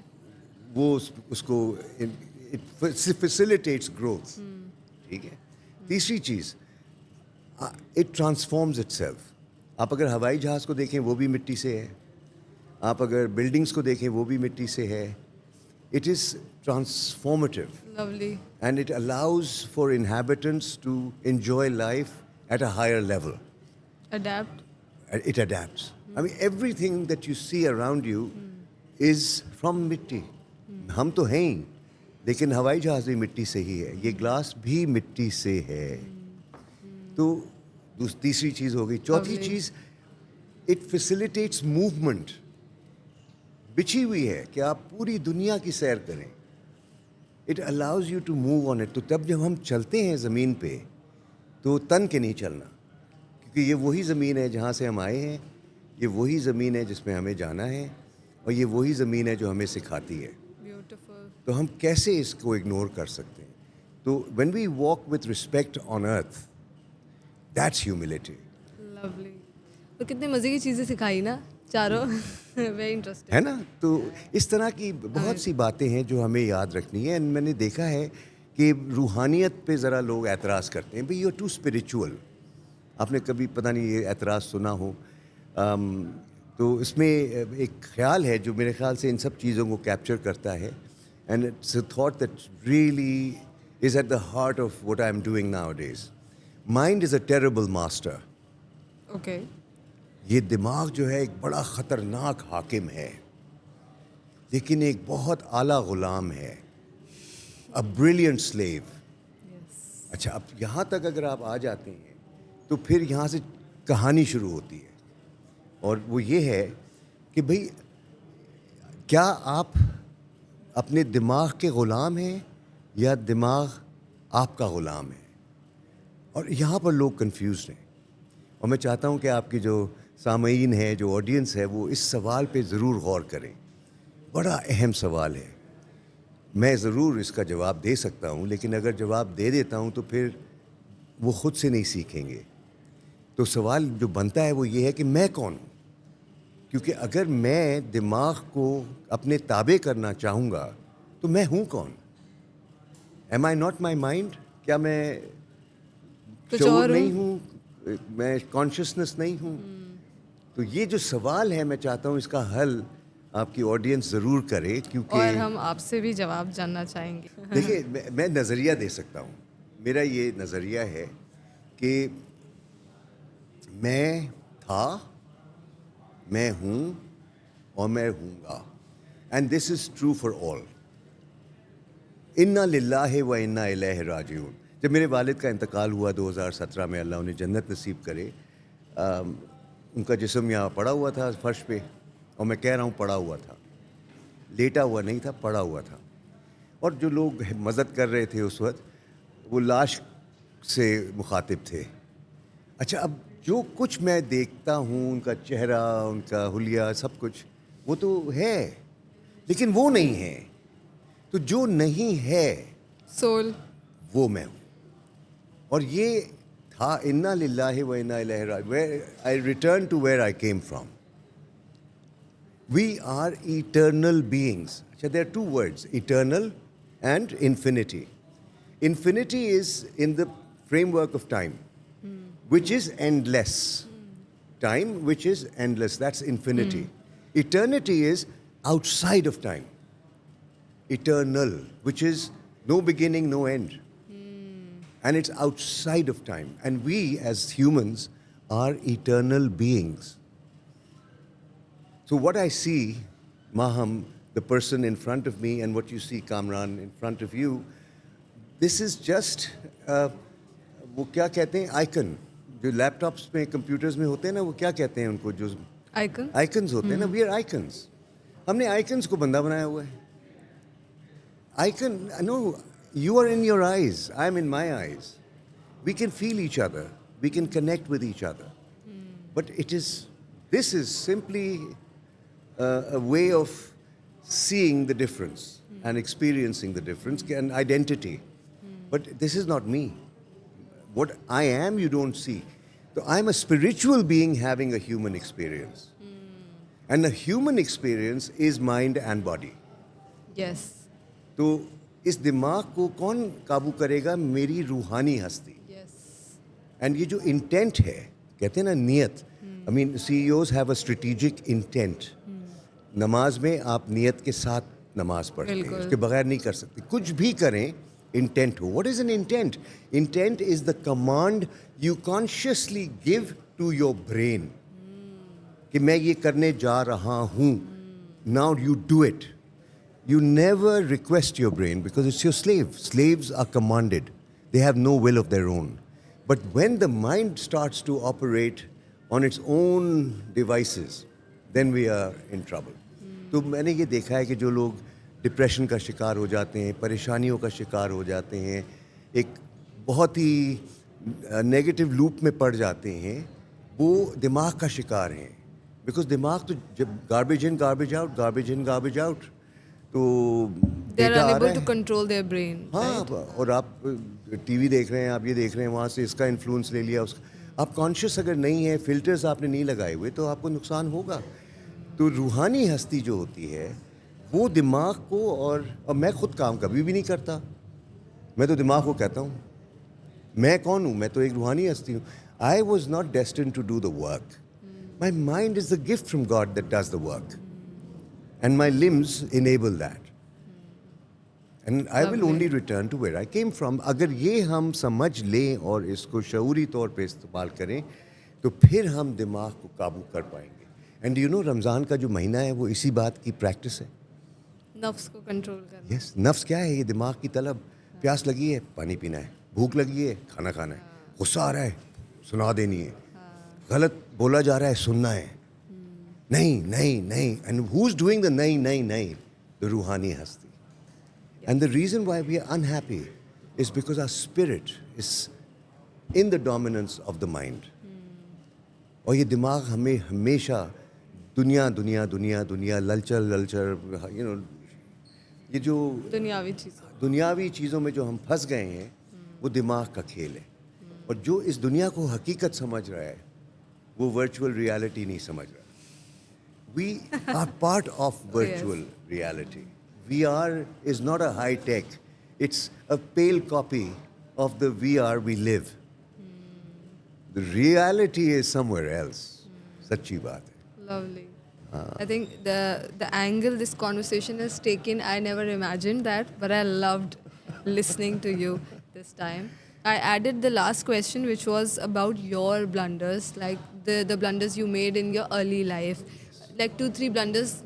وہ اس کو فیسیلیٹیٹس گروتھ. ٹھیک ہے. تیسری چیز, اٹ ٹرانسفارمز اٹ سیلف. آپ اگر ہوائی جہاز کو دیکھیں وہ بھی مٹی سے ہے, آپ اگر بلڈنگس کو دیکھیں وہ بھی مٹی سے ہے. It is transformative. Lovely. And it allows for inhabitants to enjoy life at a higher level. Adapt. It adapts. I mean, everything that you see around you is from mitti. ہم تو ہیں ہی, لیکن ہوائی جہاز بھی مٹی سے ہی ہے, یہ گلاس بھی مٹی سے ہے. تو تیسری چیز ہو گئی. چوتھی چیز, it facilitates movement. بچھی ہوئی ہے کہ آپ پوری دنیا کی سیر کریں. It allows you to move on it. تو تب جب ہم چلتے ہیں زمین پہ تو تن کے نہیں چلنا, کیونکہ یہ وہی زمین ہے جہاں سے ہم آئے ہیں, یہ وہی زمین ہے جس میں ہمیں جانا ہے, اور یہ وہی زمین ہے جو ہمیں سکھاتی ہے. بیوٹیفل. تو ہم کیسے اس کو اگنور کر سکتے ہیں؟ تو when we walk with respect on earth, that's humility. Lovely. تو کتنے مزے کی چیزیں سکھائی نا چاروں. ویری انٹرسٹنگ ہے نا. تو اس طرح کی بہت سی باتیں ہیں جو ہمیں یاد رکھنی ہے. میں نے دیکھا ہے کہ روحانیت پہ ذرا لوگ اعتراض کرتے ہیں, بھئی یو آر ٹو اسپریچول. آپ نے کبھی پتہ نہیں یہ اعتراض سنا ہو. تو اس میں ایک خیال ہے جو میرے خیال سے ان سب چیزوں کو کیپچر کرتا ہے, and it's a thought that really is at the heart of what I am doing nowadays. Mind is a terrible master. Okay. یہ دماغ جو ہے ایک بڑا خطرناک حاکم ہے, لیکن ایک بہت اعلیٰ غلام ہے, اے بریلینٹ سلیو. اچھا, اب یہاں تک اگر آپ آ جاتے ہیں تو پھر یہاں سے کہانی شروع ہوتی ہے, اور وہ یہ ہے کہ بھئی کیا آپ اپنے دماغ کے غلام ہیں یا دماغ آپ کا غلام ہے. اور یہاں پر لوگ کنفیوزڈ ہیں, اور میں چاہتا ہوں کہ آپ کی جو سامعین ہے, جو آڈینس ہے, وہ اس سوال پہ ضرور غور کریں. بڑا اہم سوال ہے. میں ضرور اس کا جواب دے سکتا ہوں, لیکن اگر جواب دے دیتا ہوں تو پھر وہ خود سے نہیں سیکھیں گے. تو سوال جو بنتا ہے وہ یہ ہے کہ میں کون ہوں؟ کیونکہ اگر میں دماغ کو اپنے تابع کرنا چاہوں گا تو میں ہوں کون؟ Am I not my mind? کیا میں کچھ شعور اور نہیں ہوں؟ میں کانشیسنس نہیں ہوں؟ تو یہ جو سوال ہے, میں چاہتا ہوں اس کا حل آپ کی آڈینس ضرور کرے, اور کیونکہ ہم آپ سے بھی جواب جاننا چاہیں گے. دیکھیے میں نظریہ دے سکتا ہوں. میرا یہ نظریہ ہے کہ میں تھا, میں ہوں, اور میں ہوں گا. And this is true for all. انا للہ و انا الیہ راجعون. جب میرے والد کا انتقال ہوا 2017 میں, اللہ انہیں جنت نصیب کرے, ان کا جسم یہاں پڑا ہوا تھا فرش پہ, اور میں کہہ رہا ہوں پڑا ہوا تھا, لیٹا ہوا نہیں تھا, پڑا ہوا تھا. اور جو لوگ مدد کر رہے تھے اس وقت وہ لاش سے مخاطب تھے. اچھا, اب جو کچھ میں دیکھتا ہوں, ان کا چہرہ, ان کا حلیہ, سب کچھ وہ تو ہے, لیکن وہ نہیں ہے. تو جو نہیں ہے سول, وہ میں ہوں. اور یہ تھا انا للہ و انا الیہ راجعون. I return to where I came from. We are eternal beings. There are two words, eternal and infinity. Infinity is in the framework of time, which is endless. Time, which is endless, that's infinity. Eternity is outside of time. Eternal, which is no beginning, no end. And it's outside of time. And we as humans are eternal beings. So what I see, Maham, the person in front of me, and what you see, Kamran, in front of you, this is just وہ کیا کہتے ہیں, icon. جو لیپ tops میں, computers میں ہوتے ہیں نا, وہ کیا کہتے ہیں ان کو, جو آئکنز ہوتے ہیں نا, وی آر آئکنز. ہم نے آئکنز کو بندہ بنایا ہوا ہے. Icon, no, you are in your eyes, I am in my eyes. We can feel each other, we can connect with each other, but this is simply a way of seeing the difference and experiencing the difference and identity. But this is not me. What I am, you don't see. So I'm a spiritual being having a human experience. And the human experience is mind and body. yes. تو اس دماغ کو کون قابو کرے گا؟ میری روحانی ہستی. yes. And یہ جو انٹینٹ ہے, کہتے ہیں نا نیت, I mean CEOs have a strategic intent. نماز میں آپ نیت کے ساتھ نماز پڑھتے ہیں, اس کے بغیر نہیں کر سکتے. کچھ بھی کریں, انٹینٹ ہو. What is an intent? Intent is the command you consciously give to your brain کہ میں یہ کرنے جا رہا ہوں. Now you do it. You never request your brain because it's your slave. Slaves are commanded. They have no will of their own. But when the mind starts to operate on its own devices, then we are in trouble. تو میں نے یہ دیکھا ہے کہ جو لوگ depression کا شکار ہو جاتے ہیں, پریشانیوں کا شکار ہو جاتے ہیں, ایک بہت ہی نیگیٹو لوپ میں پڑ جاتے ہیں, وہ دماغ کا شکار ہیں. بیکاز دماغ تو جب گاربیج ان گاربیج آؤٹ, گاربیج ان گاربیج آؤٹ, تو they are unable to control their brain. ہاں, اور آپ ٹی وی دیکھ رہے ہیں, آپ یہ دیکھ رہے ہیں, وہاں سے اس کا انفلوئنس لے لیا, اس کا. آپ کانشیس اگر نہیں ہے, فلٹرز آپ نے نہیں لگائے ہوئے, تو آپ کو نقصان ہوگا. تو روحانی ہستی جو ہوتی ہے وہ دماغ کو, اور میں خود کام کبھی بھی نہیں کرتا. میں تو دماغ کو کہتا ہوں میں کون ہوں, میں تو ایک روحانی ہستی ہوں. I was not destined to do the work. My mind is the gift from God that does the work. And my limbs enable that. And I will only return to where I came from. اگر یہ ہم سمجھ لیں اور اس کو شعوری طور پہ استعمال کریں تو پھر ہم دماغ کو قابو کر پائیں گے. اینڈ یو نو, رمضان کا جو مہینہ ہے وہ اسی بات کی پریکٹس ہے. نفس کو کنٹرول کرنا. یس, نفس کیا ہے؟ یہ دماغ کی طلب. پیاس لگی ہے, پانی پینا ہے. بھوک لگی ہے, کھانا کھانا ہے. غصہ آ رہا ہے, سنا دینی ہے. غلط بولا جا رہا ہے, سننا ہے. نہیں نہیں نہیں. And who is doing the نہیں نہیں نہیں؟ دا روحانی ہستی. And the reason why we are unhappy is because our spirit is in the dominance of the mind. اور یہ دماغ ہمیں ہمیشہ دنیا دنیا دنیا دنیا للچر للچر یہ جو دنیاوی چیزوں میں جو ہم پھنس گئے ہیں وہ دماغ کا کھیل ہے. اور جو اس دنیا کو حقیقت سمجھ رہا ہے وہ ورچوئل ریالٹی نہیں سمجھ رہا. We are part of virtual reality. V R is not a high tech, it's a pale copy of the V R we live. The reality is somewhere else. Sachi baat hai. Lovely. I think the angle this conversation has taken, I never imagined that, but I loved listening to you this time. I added the last question, which was about your blunders, like the blunders you made in your early life. Like 2-3 blunders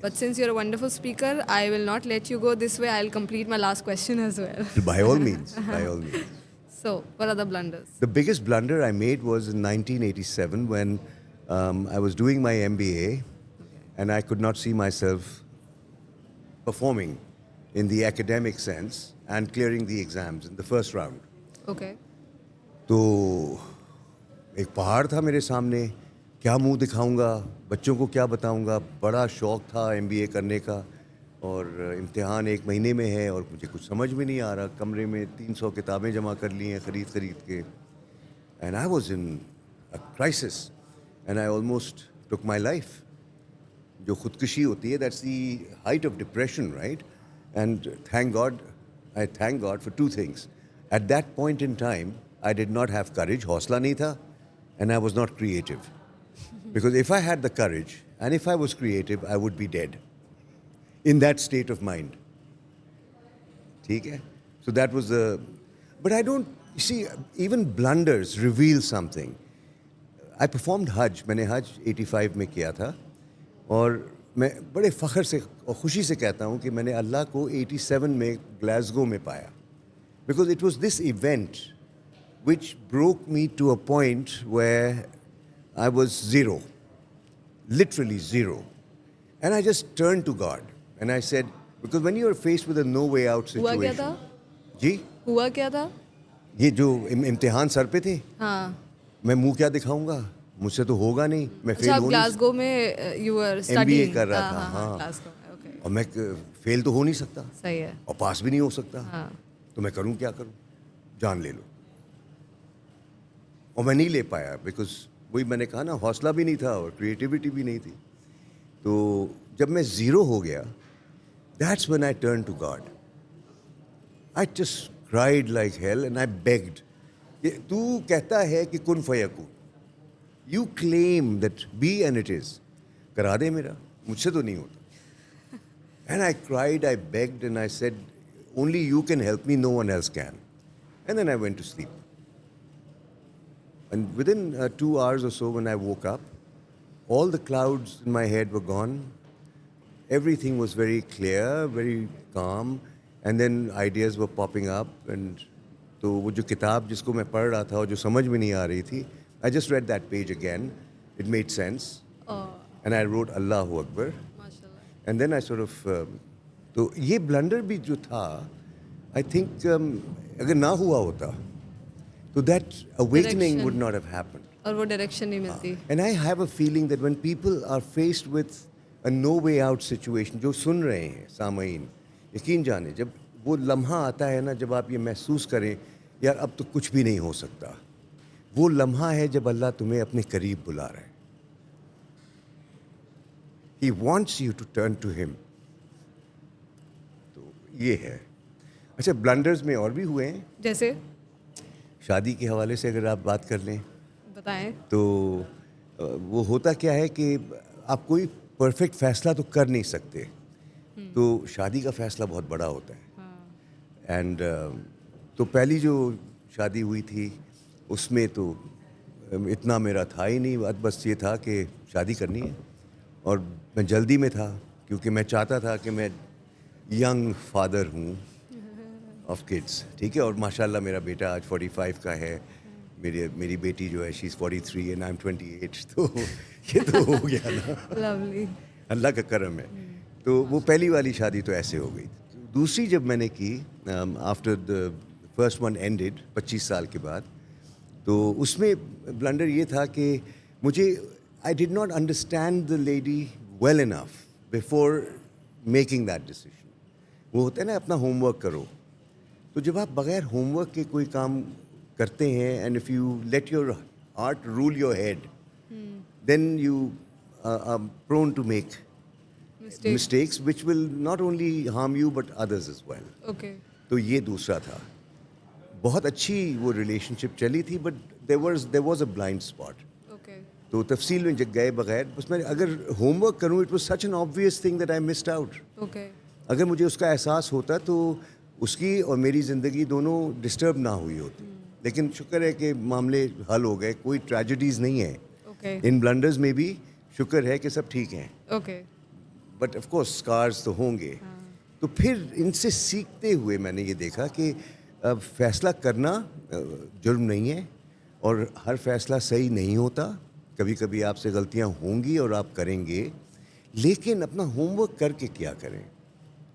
But since you're a wonderful speaker, I will not let you go this way. I'll complete my last question as well. By all means, by all means. So, what are the blunders? The biggest blunder I made was in 1987 when I was doing my MBA and I could not see myself performing in the academic sense and clearing the exams in the first round. Okay. تو ایک پہاڑ تھا میرے سامنے, کیا منہ دکھاؤں گا, بچوں کو کیا بتاؤں گا. بڑا شوق تھا MBA کرنے کا اور امتحان 1 مہینے میں ہے اور مجھے کچھ سمجھ میں نہیں آ رہا. کمرے میں 300 کتابیں جمع کر لی ہیں خرید کے. And I was in a crisis and I almost took my life. جو خودکشی ہوتی ہے that's the height of depression, right. And thank God for 2 things. At that point in time I did not have courage, حوصلہ نہیں تھا, and I was not creative. Because if I had the courage and if I was creative I would be dead in that state of mind. ٹھیک ہے. So that was the, but I don't, you see, even blunders reveal something. I performed Hajj. میں نے حج 85 میں کیا تھا اور میں بڑے فخر سے اور خوشی سے کہتا ہوں کہ میں نے اللہ کو 87 میں گلاسگو میں پایا. Because it was this event which broke me to a point where I was zero, literally zero. And I just turned to God. And I said, because when you are faced with a no way out situation. ہوا کیا تھا؟ جی ہوا کیا تھا؟ یہ جو امتحان سر پہ تھے, ہاں, میں منہ کیا دکھاؤں گا, مجھ سے تو ہوگا نہیں, میں فیل ہو نہیں. گلاسگو میں you were studying. MBA کر رہا تھا. ہاں, اور میں فیل تو ہو نہیں سکتا, صحیح ہے, اور پاس بھی نہیں ہو سکتا. تو میں کروں کیا کروں, جان لے لو. اور میں نہیں لے پایا بیکاز وہی میں نے کہا نا, حوصلہ بھی نہیں تھا اور کریٹیوٹی بھی نہیں تھی. تو جب میں زیرو ہو گیا, that's when I turned to God. I just cried like hell and I begged. تو کہتا ہے کہ کن فیکون, you claim that be and it is, کرا دے میرا, مجھ سے تو نہیں ہوتا. And I cried, I begged and I said, only you can help me, no one else can. And then I went to sleep. And within 2 hours or so when I woke up, all the clouds in my head were gone. Everything was very clear, very calm, and then ideas were popping up. And تو وہ جو کتاب جس کو میں پڑھ رہا تھا اور جو سمجھ میں نہیں آ رہی تھی, I just read that page again. It made sense. And I wrote Allahu Akbar. And then I sort of تو یہ بلنڈر بھی جو تھا, I think اگر نہ ہوا ہوتا تو that awakening would not have happened. اور وہ ڈائریکشن نہیں ملتی. And I have a feeling that when people are faced with a no way out situation, جو سن رہے ہیں سامعین, یقین جانے جب وہ لمحہ آتا ہے نا, جب آپ یہ محسوس کریں یار اب تو کچھ بھی نہیں ہو سکتا, وہ لمحہ ہے جب اللہ تمہیں اپنے قریب بلا رہا ہے. He wants you to turn to him. تو یہ ہے. اچھا, بلنڈرز میں اور بھی ہوئے ہیں, جیسے شادی کے حوالے سے اگر آپ بات کر لیں بتائیں. تو وہ ہوتا کیا ہے کہ آپ کوئی پرفیکٹ فیصلہ تو کر نہیں سکتے, تو شادی کا فیصلہ بہت بڑا ہوتا ہے. اینڈ تو پہلی جو شادی ہوئی تھی اس میں تو اتنا میرا تھا ہی نہیں, بس یہ تھا کہ شادی کرنی ہے, اور میں جلدی میں تھا کیونکہ میں چاہتا تھا کہ میں ینگ فادر ہوں آف کڈس. ٹھیک ہے, اور ماشاء اللہ میرا بیٹا آج 45 کا ہے, میری بیٹی جو ہے شی از 43 اینڈ آئی ایم 28. تو یہ تو ہو گیا نا, لولی, اللہ کا کرم ہے. تو وہ پہلی والی شادی تو ایسے ہو گئی. دوسری جب میں نے کی after the first one ended 25 سال کے بعد, تو اس میں بلنڈر یہ تھا کہ مجھے I did not understand the lady well enough before making that decision. وہ ہوتا ہے نا اپنا ہوم ورک کرو. تو جب آپ بغیر ہوم ورک کے کوئی کام کرتے ہیں and if you let your heart rule your head then you prone to make mistakes which will not only harm you but others as well. Okay. تو یہ دوسرا تھا. بہت اچھی وہ ریلیشن شپ چلی تھی but there was a blind spot. Okay. تو تفصیل میں گئے بغیر بس میں اگر ہوم ورک کروں it was such an obvious thing that I missed out. Okay. اگر مجھے اس کا احساس ہوتا تو اس کی اور میری زندگی دونوں ڈسٹرب نہ ہوئی ہوتی. لیکن شکر ہے کہ معاملے حل ہو گئے, کوئی ٹریجڈیز نہیں ہیں. Okay. ان بلنڈرز میں بھی شکر ہے کہ سب ٹھیک ہیں. Okay. But of course Oscars تو ہوں گے. تو پھر ان سے سیکھتے ہوئے میں نے یہ دیکھا کہ فیصلہ کرنا جرم نہیں ہے اور ہر فیصلہ صحیح نہیں ہوتا. کبھی کبھی آپ سے غلطیاں ہوں گی اور آپ کریں گے, لیکن اپنا ہوم ورک کر کے کیا کریں.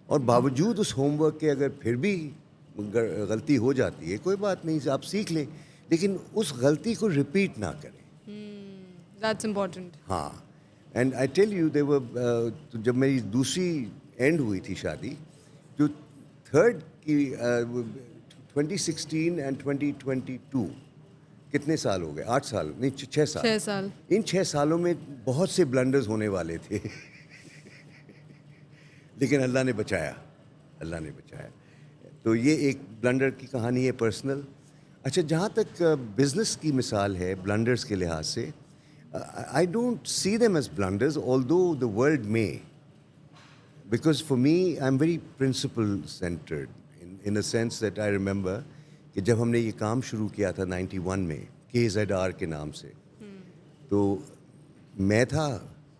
اور باوجود اس ہوم ورک کے اگر پھر بھی غلطی ہو جاتی ہے کوئی بات نہیں, آپ سیکھ لیں, لیکن اس غلطی کو ریپیٹ نہ کریں. That's important. ہاں. اینڈ آئی ٹیل یو دے ور جب میری دوسری اینڈ ہوئی تھی شادی, جو تھرڈ کی 2016 اینڈ 2022 کتنے سال ہو گئے, 8 سال نہیں 6 سال. 6 سال. ان 6 سالوں میں بہت سے بلنڈرز ہونے والے تھے لیکن اللہ نے بچایا, اللہ نے بچایا. تو یہ ایک بلنڈر کی کہانی ہے پرسنل. اچھا, جہاں تک بزنس کی مثال ہے بلنڈرز کے لحاظ سے, I don't see them as blunders, although the world may. Because for me, I'm very principle-centered in a sense that I remember کہ جب ہم نے یہ کام شروع کیا تھا 91 میں KZR کے نام سے, تو میں تھا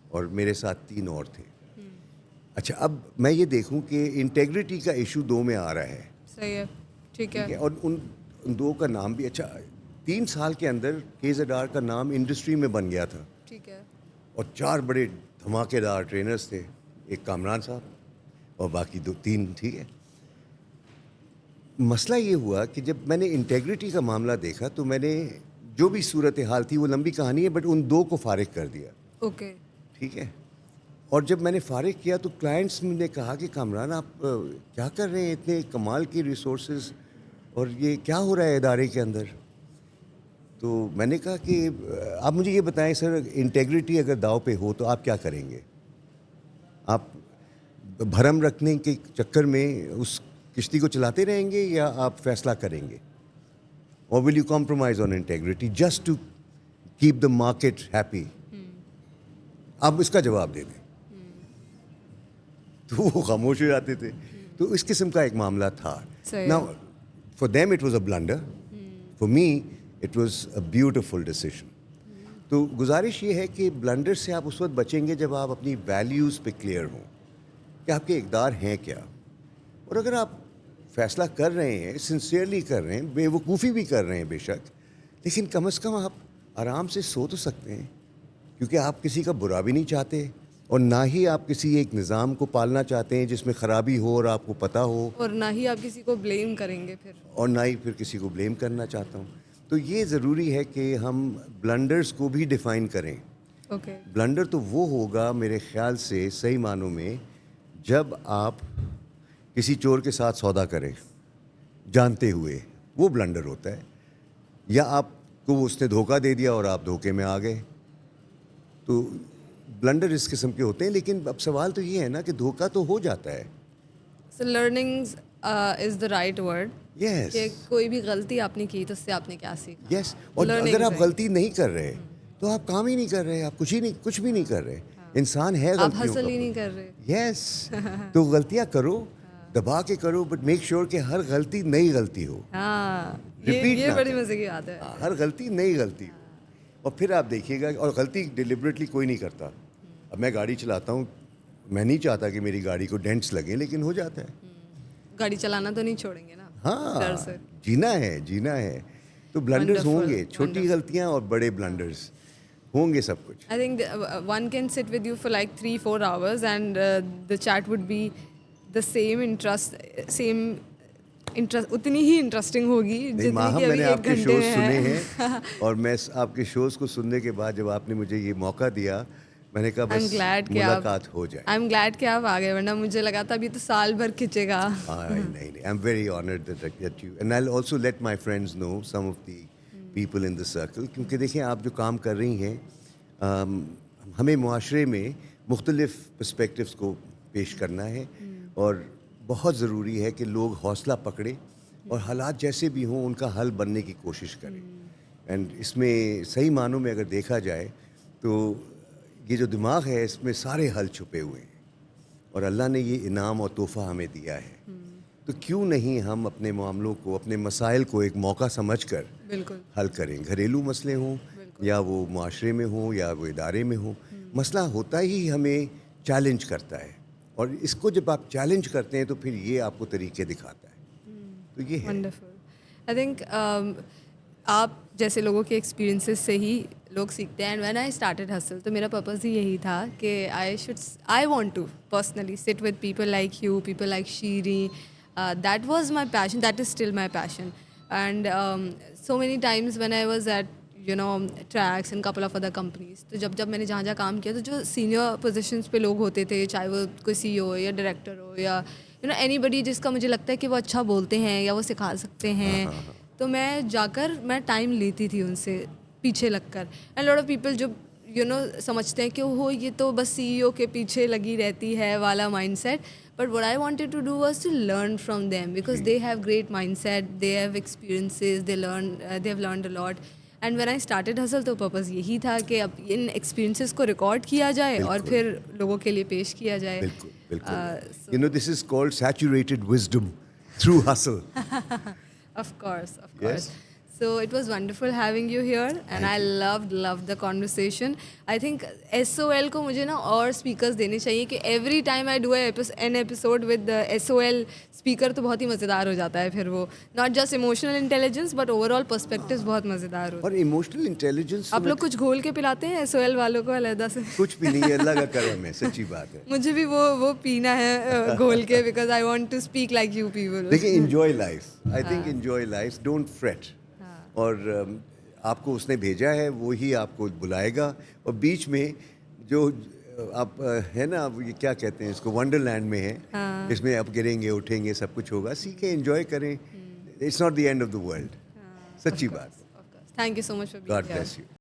اور میرے ساتھ 3 اور تھے. اچھا, اب میں یہ دیکھوں کہ انٹیگریٹی کا ایشو 2 میں آ رہا ہے. صحیح ہے, ٹھیک ہے. اور ان 2 کا نام بھی اچھا 3 سال کے اندر KZR کا نام انڈسٹری میں بن گیا تھا. ٹھیک ہے. اور 4 بڑے دھماکے دار ٹرینرز تھے, ایک کامران صاحب اور باقی 2-3, ٹھیک ہے. مسئلہ یہ ہوا کہ جب میں نے انٹیگریٹی کا معاملہ دیکھا تو میں نے جو بھی صورتحال تھی, وہ لمبی کہانی ہے بٹ ان 2 کو فارغ کر دیا. اوکے. ٹھیک ہے. اور جب میں نے فارغ کیا تو کلائنٹس نے کہا کہ کامران آپ کیا کر رہے ہیں, اتنے کمال کی ریسورسز, اور یہ کیا ہو رہا ہے ادارے کے اندر. تو میں نے کہا کہ آپ مجھے یہ بتائیں سر, انٹیگریٹی اگر داؤ پہ ہو تو آپ کیا کریں گے؟ آپ بھرم رکھنے کے چکر میں اس کشتی کو چلاتے رہیں گے یا آپ فیصلہ کریں گے؟ اور will you compromise on integrity just to keep the market happy? آپ اس کا جواب دے دیں. تو وہ خاموش ہو جاتے تھے. تو اس قسم کا ایک معاملہ تھا. Now, for them it was a blunder. For me it was a beautiful decision. تو گزارش یہ ہے کہ بلنڈر سے آپ اس وقت بچیں گے جب آپ اپنی ویلیوز پہ کلیئر ہوں کہ آپ کے اقدار ہیں کیا. اور اگر آپ فیصلہ کر رہے ہیں, سنسیئرلی کر رہے ہیں, بے وقوفی بھی کر رہے ہیں بے شک, لیکن کم از کم آپ آرام سے سو تو سکتے ہیں, کیونکہ آپ کسی کا برا بھی نہیں چاہتے اور نہ ہی آپ کسی ایک نظام کو پالنا چاہتے ہیں جس میں خرابی ہو اور آپ کو پتہ ہو, اور نہ ہی آپ کسی کو بلیم کریں گے پھر, اور نہ ہی پھر کسی کو بلیم کرنا چاہتا ہوں. تو یہ ضروری ہے کہ ہم بلنڈرز کو بھی ڈیفائن کریں. اوکے. بلنڈر تو وہ ہوگا میرے خیال سے صحیح معنوں میں جب آپ کسی چور کے ساتھ سودا کریں جانتے ہوئے, وہ بلنڈر ہوتا ہے. یا آپ کو اس نے دھوکہ دے دیا اور آپ دھوکے میں آ گئے, تو بلنڈر اس قسم کے ہوتے ہیں. لیکن اب سوال تو یہ ہے نا کہ دھوکہ تو ہو جاتا ہے. So learning is the right word. Yes. کہ کوئی بھی غلطی آپ نے کی تو اس سے آپ نے کیا سیکھا. Yes. اور اگر آپ غلطی نہیں کر رہے تو آپ کام ہی نہیں کر رہے, آپ کچھ بھی نہیں کر رہے. انسان ہے غلطیوں کا, آپ حاصل ہی نہیں کر رہے. یس. تو غلطیاں کرو, دبا کے کرو, بٹ میک شیور کہ ہر غلطی نئی غلطی ہو. ہاں, یہ بڑی مزے کی بات ہے. ہر غلطی نئی غلطی ہو. اور پھر آپ دیکھیے گا, اور غلطی ڈیلیبریٹلی کوئی نہیں کرتا. اب میں گاڑی چلاتا ہوں, میں نہیں چاہتا کہ میری گاڑی کو ڈینٹس لگیں, لیکن ہو جاتا ہے. گاڑی چلانا تو نہیں چھوڑیں گے نا. ہاں, جینا ہے. تو بلنڈرز ہوں گے, چھوٹی غلطیاں اور بڑے بلنڈرز ہوں گے سب کچھ. I think one can sit with you for like 3-4 hours and the chat would be the same interest اتنی ہی انٹرسٹنگ ہوگی جتنی ماہم کہ میں ابھی نے 1 آپ کے گھنٹے شوز میں سنے ہے. ہیں اور میں آپ کے شوز کو سننے کے بعد جب آپ نے مجھے یہ موقع دیا میں نے کہا بس ملاقات ہو جائے. I'm glad کہ آپ آ گئے, ورنہ مجھے لگا تھا ابھی تو سال بھر کھنچے گا. نہیں, I'm very honored that you and I'll also let my friends know some of the people in the circle, کیونکہ دیکھیں آپ جو کام کر رہی ہیں ہمیں معاشرے میں مختلف پرسپیکٹیوز کو پیش کرنا ہے اور بہت ضروری ہے کہ لوگ حوصلہ پکڑیں اور حالات جیسے بھی ہوں ان کا حل بننے کی کوشش کریں. اینڈ اس میں صحیح معنوں میں اگر دیکھا جائے تو یہ جو دماغ ہے اس میں سارے حل چھپے ہوئے ہیں اور اللہ نے یہ انعام اور تحفہ ہمیں دیا ہے. تو کیوں نہیں ہم اپنے معاملوں کو, اپنے مسائل کو ایک موقع سمجھ کر بالکل حل کریں. گھریلو مسئلے ہوں یا وہ معاشرے میں ہوں یا وہ ادارے میں ہوں, مسئلہ ہوتا ہی ہمیں چیلنج کرتا ہے اور اس کو جب آپ چیلنج کرتے ہیں تو پھر یہ آپ کو طریقے دکھاتا ہے. تو یہ ہے. ونڈرفل. آئی تھنک آپ جیسے لوگوں کے ایکسپیرینسز سے ہی لوگ سیکھتے ہیں. And when I started hustle تو میرا پرپز ہی یہی تھا کہ I want to personally sit with people like you, people like Sherry. That was my passion, that is still my passion. And so many times when I was at Trax and couple of other companies, تو جب میں نے جہاں کام کیا تو جو senior positions پہ لوگ ہوتے تھے, چاہے وہ کوئی سی او یا ڈائریکٹر ہو یا اینی بڈی جس کا مجھے لگتا ہے کہ وہ اچھا بولتے ہیں یا وہ سکھا سکتے ہیں, تو میں جا کر میں ٹائم لیتی تھی ان سے پیچھے لگ کر. اینڈ لاٹ آف پیپل جو سمجھتے ہیں کہ وہ یہ تو بس سی ای او کے پیچھے لگی رہتی ہے والا mind set. But what I wanted to do was to learn from them because they have great mind set, they have experiences, they have learned a lot. And when I started hustle تو purpose یہی تھا کہ اب ان experiences کو record کیا جائے اور پھر لوگوں کے لیے پیش کیا جائے. بالکل بالکل. This is called saturated wisdom through hustle. Of course. So it was wonderful having you here and I loved the conversation. I think SOL کو مجھے نا اور speakers دینے چاہیے کہ every time I do an episode with the SOL speaker تو بہت ہی مزیدار ہو جاتا ہے. پھر وہ not just emotional intelligence but overall perspectives بہت مزیدار ہوتے ہیں. اور ایموشنل انٹیلیجنس آپ لوگ کچھ گھول کے پلاتے ہیں SOL والوں کو علیحدہ سے؟ کچھ بھی نہیں ہے, اللہ کا کرم ہے, سچی بات ہے. مجھے بھی وہ پینا ہے گھول کے because I want to speak like you people. دیکھیں enjoy life. I think enjoy life. Don't fret. اور آپ کو اس نے بھیجا ہے وہی آپ کو بلائے گا. اور بیچ میں جو آپ ہے نا, یہ کیا کہتے ہیں اس کو, ونڈر لینڈ میں ہے, اس میں آپ گریں گے اٹھیں گے سب کچھ ہوگا, سیکھیں, انجوائے کریں. It's not the end of the world. سچی بات. Thank you so much for being God here. bless you.